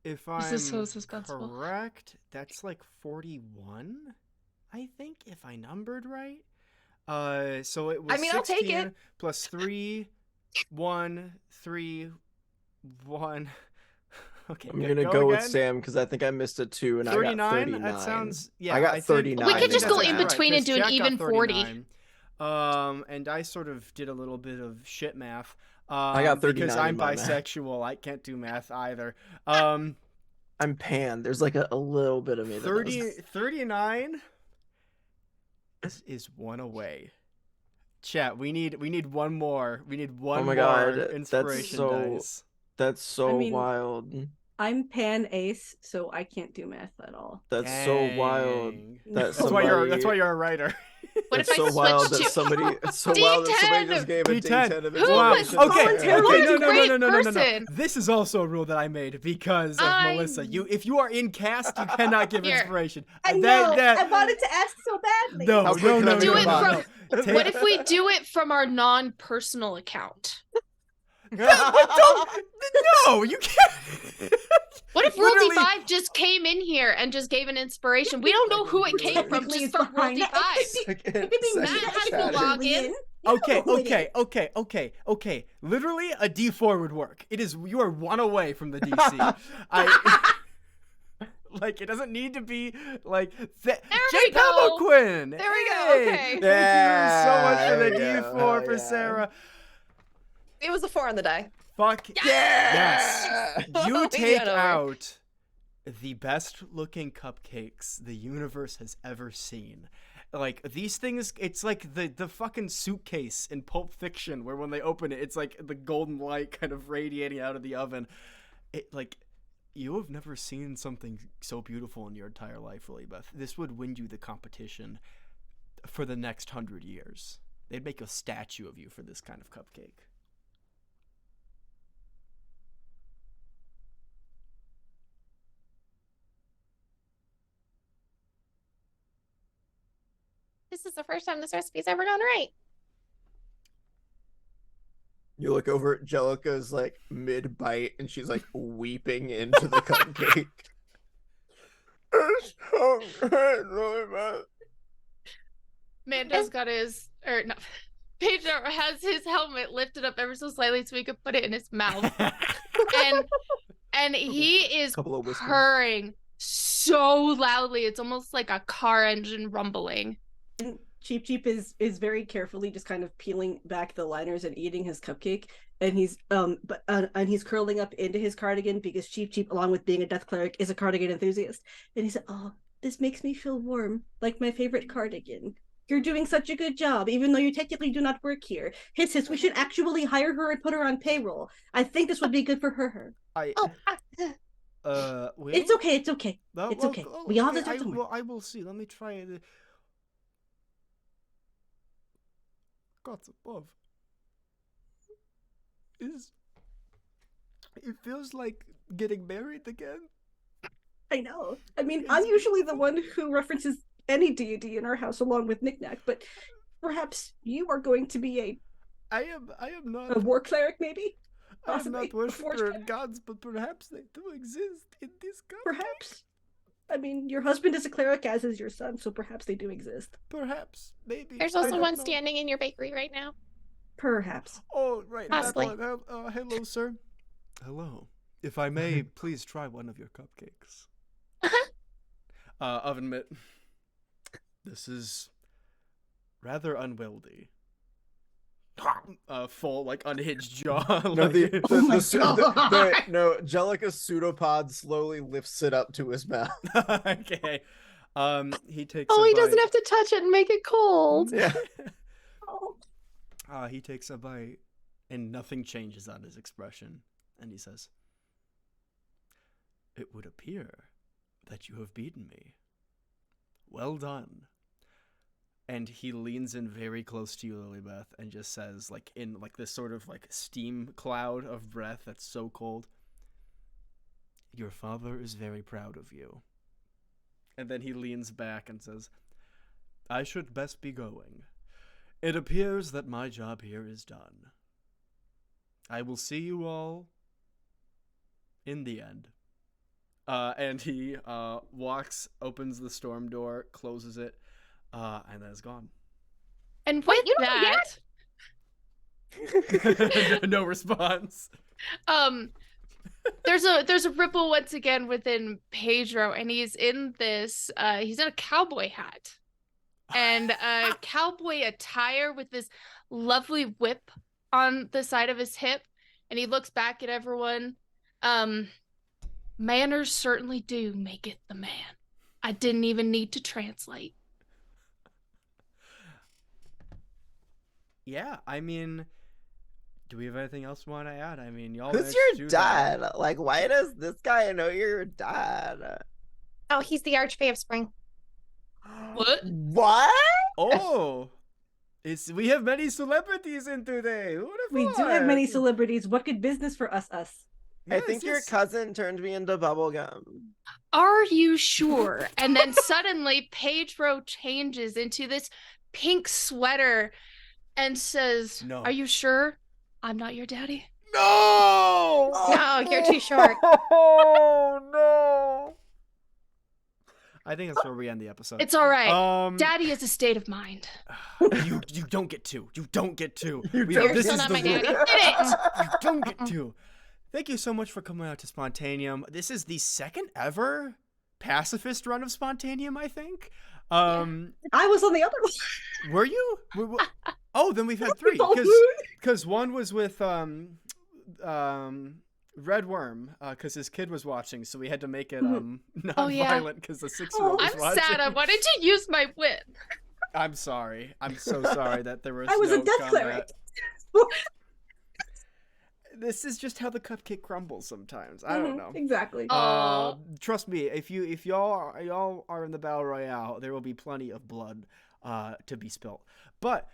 S2: If
S1: This is so
S2: I'm
S1: suspenseful.
S2: correct, that's like 41, I think, if I numbered right. So it was
S3: I mean, I'll take
S2: 16
S3: it.
S2: plus 3, 1, 3, 1. Okay,
S4: I'm gonna go
S2: again.
S4: with Sam because I think I missed a 2 and I got 39.
S2: That sounds, yeah.
S4: I got
S2: think-
S4: 39.
S1: We could just
S2: that's
S1: go in
S2: about
S1: between and
S2: 'cause
S1: do an
S2: Jack got
S1: even 40.
S2: 39. And I sort of did a little bit of shit math.
S4: I got 39
S2: because I'm
S4: in my math.
S2: bisexual. I can't do math either.
S4: I'm pan. There's like a little bit of me.
S2: 39 is one away. Chat, we need one more. We need one
S4: Oh my
S2: more
S4: God,
S2: inspiration dice.
S4: That's so
S5: I mean,
S4: wild.
S5: I'm pan ace, so I can't do math at all.
S4: That's so wild.
S2: Dang.
S4: That
S2: That's why you're a writer.
S1: What
S4: That's
S1: if I
S4: so wild
S1: switch
S4: that
S1: to
S4: somebody. It's so wild that somebody
S1: D10?
S4: just gave a
S2: D10.
S4: D10 of
S1: Who was
S4: inspiration.
S2: Okay,
S1: voluntarily
S2: no.
S1: person?
S2: This is also a rule that I made because of Melissa. If you are in cast, you cannot give
S1: Here.
S2: inspiration.
S5: I know. I wanted to ask so badly.
S2: No.
S4: How quick can I
S1: Do
S4: make
S1: it
S4: a bot?
S1: from. What if we do it from our non-personal account?
S2: No, you can't.
S1: What if
S2: Literally-
S1: Roll D5 just came in here and just gave an inspiration? We don't know who it came from,
S5: Technically,
S1: just
S5: it's
S1: from Roll
S5: behind
S1: D5.
S5: It could be
S1: Matt has to log in.
S2: Okay. Literally, a D4 would work. You are one away from the DC. Like, it doesn't need to be like J.
S1: we go.
S2: Quinn.
S3: There we go,
S2: Hey,
S3: okay.
S2: Thank you so much for the
S4: There we go.
S2: D4 for
S4: Hell yeah.
S2: Sarah.
S3: It was a 4 on the die.
S2: Fuck yes. You
S3: We
S2: take
S3: got over.
S2: out the best looking cupcakes the universe has ever seen. Like, these things, it's like the fucking suitcase in Pulp Fiction where when they open it, it's like the golden light kind of radiating out of the oven. You have never seen something so beautiful in your entire life, Lilybeth. This would win you the competition for the next 100 years. They'd make a statue of you for this kind of cupcake.
S6: This is the first time this recipe's ever gone right.
S4: You look over at Jellica's like mid bite, and she's like weeping into the cupcake. It's so good, Lilybeth.
S1: Mando's got Pedro has his helmet lifted up ever so slightly so he could put it in his mouth. and he is
S4: Couple of whiskers.
S1: purring so loudly. It's almost like a car engine rumbling.
S5: And Cheap Cheap is very carefully just kind of peeling back the liners and eating his cupcake, and he's he's curling up into his cardigan because Cheap Cheap, along with being a death cleric, is a cardigan enthusiast. And he said, "Oh, this makes me feel warm, like my favorite cardigan. You're doing such a good job, even though you technically do not work here. Hiss, we should actually hire her and put her on payroll. I think this would be good for her."
S2: Well,
S5: It's okay. It's okay. It's okay. We all deserve to work.
S2: I will see. Let me try the gods above. It feels like getting married again.
S5: I know. I mean, I'm usually the one who references any deity in our house along with Knick-Knack, but perhaps you are going to be
S2: I am
S5: a
S2: not
S5: war cleric, maybe?
S2: I am
S5: Possibly.
S2: not worshiper of gods, but perhaps they do exist in this country.
S5: Perhaps. I mean, your husband is a cleric, as is your son, so perhaps they do exist.
S2: Perhaps, maybe.
S6: There's
S2: I
S6: also
S2: don't
S6: one
S2: know.
S6: standing in your bakery right now.
S5: Perhaps.
S2: Oh, right. that
S6: Possibly.
S2: one. Hello, sir. Hello. If I may, please try one of your cupcakes. Oven mitt. This is rather unwieldy. Full like unhinged jaw.
S4: No,
S5: Oh my God.
S4: no, Jellica's pseudopod slowly lifts it up to his mouth.
S2: Okay. He takes
S3: Oh,
S2: a
S3: he doesn't
S2: bite.
S3: have to touch it and make it cold.
S4: Yeah.
S2: He takes a bite, and nothing changes on his expression. And he says, "It would appear that you have beaten me. Well done." And he leans in very close to you, Lilybeth, and just says, like in like this sort of like steam cloud of breath that's so cold, "Your father is very proud of you." And then he leans back and says, "I should best be going. It appears that my job here is done. I will see you all in the end." And he walks, opens the storm door, closes it, and then is gone.
S1: And
S6: Wait,
S1: with
S6: you don't know
S1: that,
S2: No response.
S1: there's a ripple once again within Pedro, and he's in a cowboy hat and a cowboy attire with this lovely whip on the side of his hip, and he looks back at everyone. Manners certainly do make it the man. I didn't even need to translate.
S2: Yeah, I mean, do we have anything else we want to add? I mean, y'all.
S4: Who's
S2: managed to
S4: your
S2: do that.
S4: dad? Like, why does this guy know you're your dad?
S6: Oh, he's the Archfey of Spring.
S1: What?
S4: What?
S2: Oh, we have many celebrities in today. Who would have
S5: We do have many
S2: thought?
S5: celebrities. What good business for us?
S4: I
S2: Yes,
S4: think your
S2: yes.
S4: cousin turned me into bubblegum.
S1: Are you sure? And then suddenly Pedro changes into this pink sweater and says,
S2: No.
S1: "Are you sure I'm not your daddy?"
S2: No!
S6: No, you're too short.
S2: Oh no! I think that's where we end the episode.
S1: It's all right.
S2: Um,
S1: Daddy is a state of mind.
S2: you don't get to. You don't get to.
S4: You
S2: We-
S4: don't
S2: this
S6: still
S2: is
S6: not
S2: the
S6: my
S2: rule.
S6: daddy.
S1: Did it!
S2: You don't get to. Thank you so much for coming out to Spontanium. This is the second ever pacifist run of Spontanium, I think.
S5: I was on the other one.
S2: Were you? Oh, then we've had three because one was with Red Worm because his kid was watching, so we had to make it non-violent
S1: Oh, yeah.
S2: because the 6-year-old was
S1: I'm
S2: watching.
S1: sad. I wanted to use my whip.
S2: I'm sorry. I'm so sorry that there was.
S5: I was
S2: no
S5: a death
S2: combat.
S5: cleric.
S2: This is just how the cupcake crumbles sometimes. I don't know.
S5: Exactly.
S1: Aw.
S2: Trust me, if y'all are in the battle royale, there will be plenty of blood to be spilt. But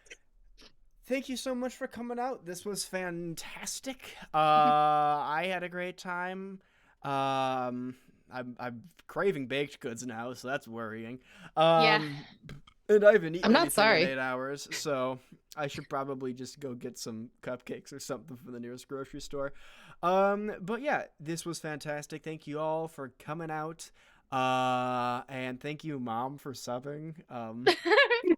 S2: thank you so much for coming out. This was fantastic. I had a great time. I'm craving baked goods now, so that's worrying.
S1: Yeah.
S2: And I haven't eaten
S3: I'm not
S2: anything
S3: sorry.
S2: in 8 hours, so I should probably just go get some cupcakes or something from the nearest grocery store. But yeah, this was fantastic. Thank you all for coming out. And thank you, Mom, for subbing.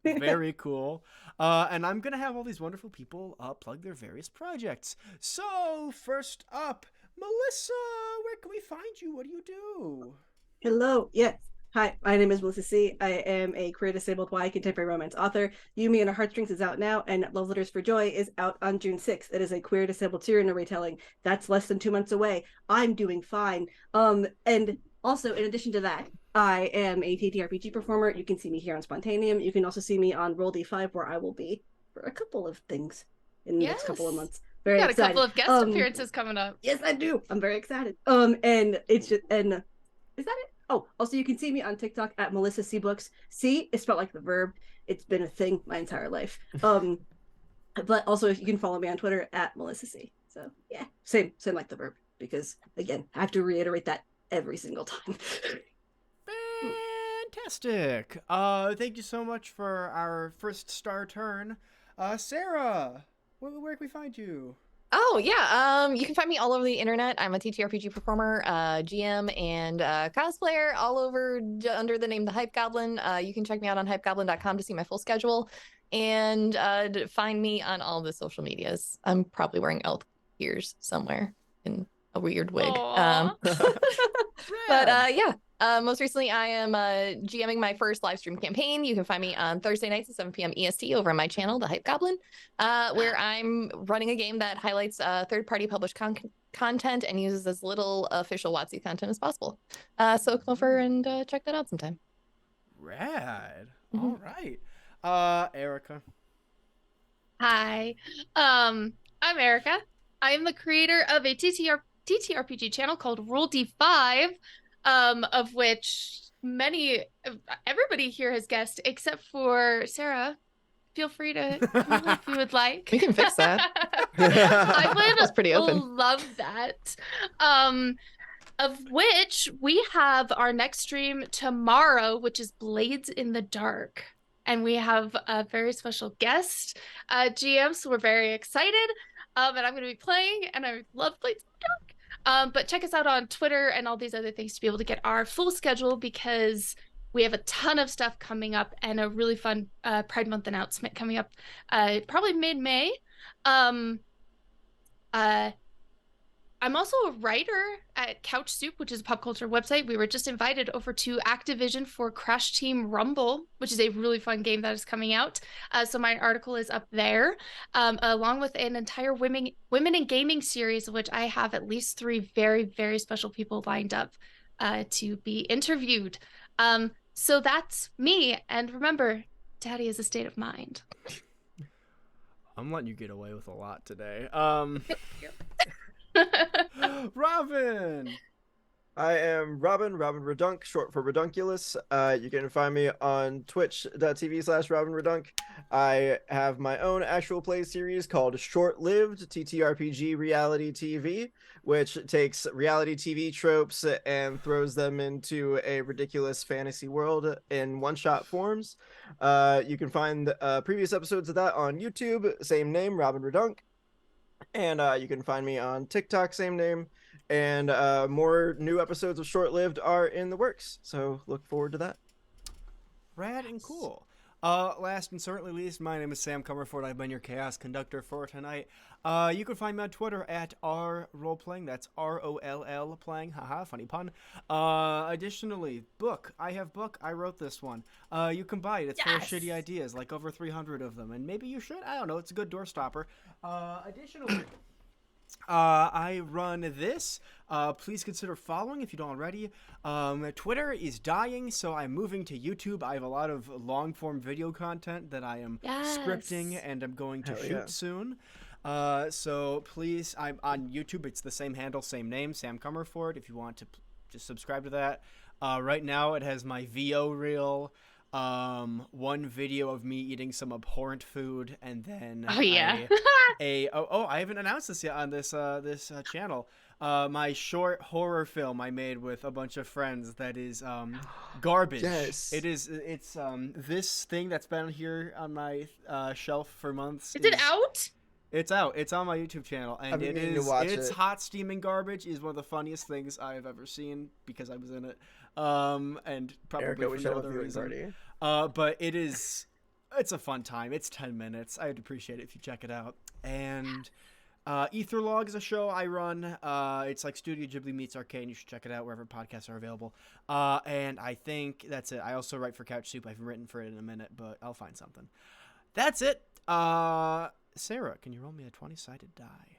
S2: Very cool. And I'm going to have all these wonderful people plug their various projects. So, first up, Melissa, where can we find you? What do you do?
S5: Hello. Yes. Hi, my name is Melissa C. I am a queer disabled YA contemporary romance author. You, Me, and Our Heartstrings is out now, and Love Letters for Joy is out on June 6th. It is a queer disabled serial retelling. That's less than 2 months away. I'm doing fine. And also, in addition to that, I am a TTRPG performer. You can see me here on Spontanium. You can also see me on Roll D5, where I will be for a couple of things in the next couple of
S1: Yes.
S5: months. Very
S1: Got a
S5: excited.
S1: couple of guest appearances coming up.
S5: Yes, I do. I'm very excited. And it's just, and is that it? Oh, also you can see me on TikTok at Melissa C Books. C is spelled like the verb. It's been a thing my entire life. But also you can follow me on Twitter at Melissa C. So yeah, same like the verb, because again, I have to reiterate that every single time.
S2: Fantastic. Thank you so much for our first star turn. Sarah, where can we find you?
S3: Oh yeah, you can find me all over the internet. I'm a TTRPG performer, GM, and cosplayer all over under the name The Hype Goblin. You can check me out on hypegoblin.com to see my full schedule, and find me on all the social medias. I'm probably wearing elf ears somewhere in a weird wig.
S1: Aw.
S3: But yeah, Most recently, I am GMing my first live stream campaign. You can find me on Thursday nights at 7 p.m. EST over on my channel, The Hype Goblin, where I'm running a game that highlights third-party published content and uses as little official WotC content as possible. So come over and check that out sometime.
S2: Rad. All right. Erica.
S1: Hi. I'm Erica. I am the creator of a TTRPG channel called Rule D5, of which everybody here has guessed, except for Sarah. Feel free to come if you would like.
S3: We can fix that.
S1: I would
S3: That's pretty open.
S1: love that. Of which we have our next stream tomorrow, which is Blades in the Dark. And we have a very special guest GM, so we're very excited. And I'm going to be playing, and I love Blades in the Dark. But check us out on Twitter and all these other things to be able to get our full schedule, because we have a ton of stuff coming up and a really fun Pride Month announcement coming up probably mid-May. I'm also a writer at Couch Soup, which is a pop culture website. We were just invited over to Activision for Crash Team Rumble, which is a really fun game that is coming out. So my article is up there, along with an entire Women in Gaming series, of which I have at least 3 very, very special people lined up to be interviewed. So that's me. And remember, Daddy is a state of mind.
S2: I'm letting you get away with a lot today. Robin.
S4: I am Robin Redunk, short for Redunculus. You can find me on twitch.tv/RobinRedunk. I have my own actual play series called Short-Lived TTRPG Reality TV, which takes reality TV tropes and throws them into a ridiculous fantasy world in one-shot forms. You can find previous episodes of that on YouTube, same name, Robin Redunk. And you can find me on TikTok, same name. And more new episodes of Short-Lived are in the works, so look forward to that.
S2: Rad and cool. Last and certainly least, my name is Sam Comerford. I've been your Chaos Conductor for tonight. You can find me on Twitter at rroleplaying. That's ROLL playing. Haha, funny pun. Additionally, book. I have book. I wrote this one. You can buy it. It's full of shitty ideas, like over 300 of them. And maybe you should. I don't know. It's a good doorstopper. Additionally... I run this. Please consider following if you don't already. Twitter is dying, so I'm moving to YouTube. I have a lot of long-form video content that I am scripting and I'm going to shoot soon. So please, I'm on YouTube. It's the same handle, same name, Sam Comerford. If you want to just subscribe to that. Right now it has my VO reel. One video of me eating some abhorrent food, and then I haven't announced this yet on this channel. My short horror film I made with a bunch of friends that is garbage.
S4: Yes.
S2: It's this thing that's been here on my shelf for months.
S1: Is it out?
S2: It's out. It's on my YouTube channel, and it's hot steaming garbage. Is one of the funniest things I have ever seen because I was in it. And probably
S4: Erica,
S2: for no other reason. But it's a fun time. It's 10 minutes. I'd appreciate it if you check it out. And Etherlog is a show I run. It's like Studio Ghibli meets Arcane. You should check it out wherever podcasts are available. And I think that's it. I also write for Couch Soup. I haven't written for it in a minute, but I'll find something. That's it. Sarah, can you roll me a 20-sided die?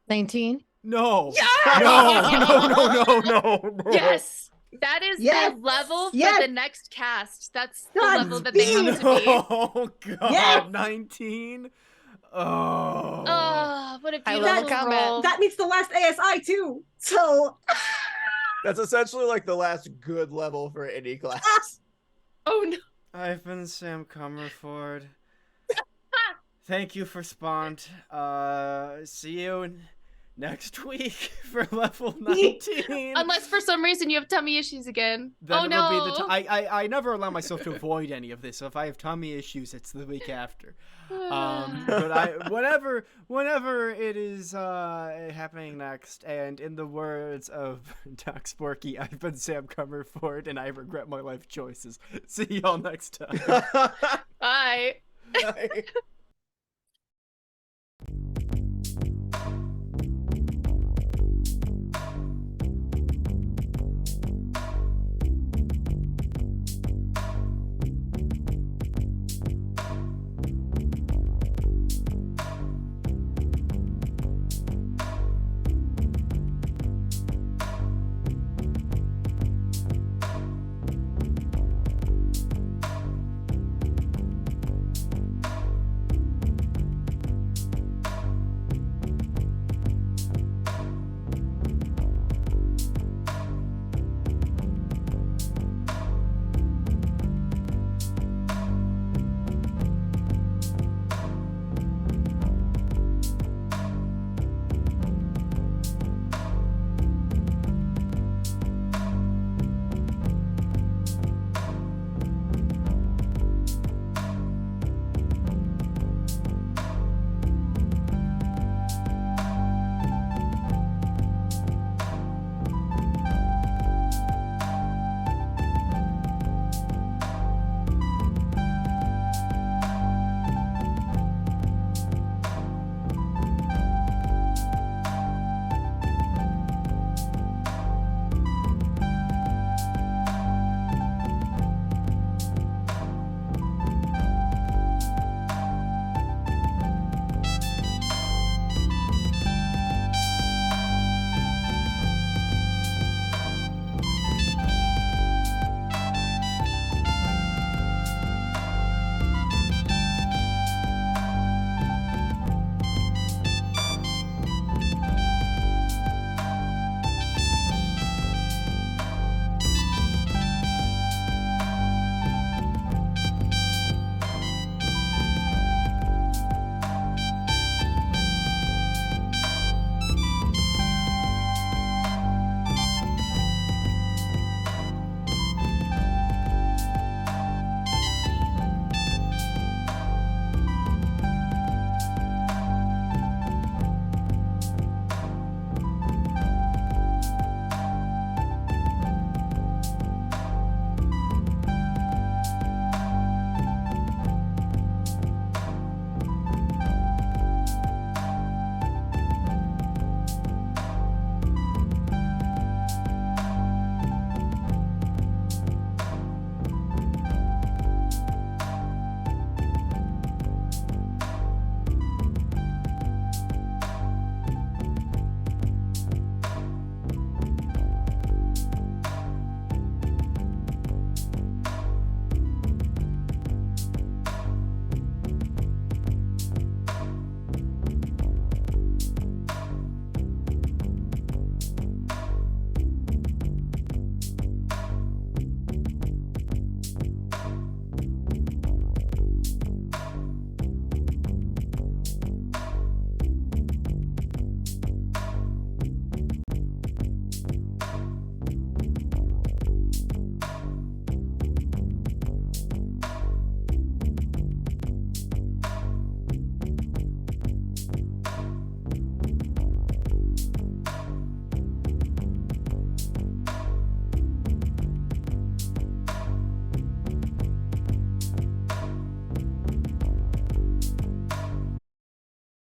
S3: 19.
S2: No.
S1: Yes!
S2: No.
S1: Yes. That is the level for the next cast. That's the level that they have to be.
S2: Oh, God.
S7: Yes!
S2: 19? Oh.
S1: Oh, what a
S3: I
S1: beautiful
S3: love combat.
S1: roll.
S5: That meets the last ASI too. So
S4: That's essentially like the last good level for any class.
S1: Oh, no.
S2: I've been Sam Comerford. Thank you for Spont. See you next week for level 19.
S1: Unless for some reason you have tummy issues again.
S2: Then
S1: oh,
S2: it will
S1: no.
S2: be I never allow myself to avoid any of this. So if I have tummy issues, it's the week after. But whenever it is happening next, and in the words of Doc Sporky, I've been Sam Comerford, and I regret my life choices. See y'all next time.
S1: Bye.
S4: Bye.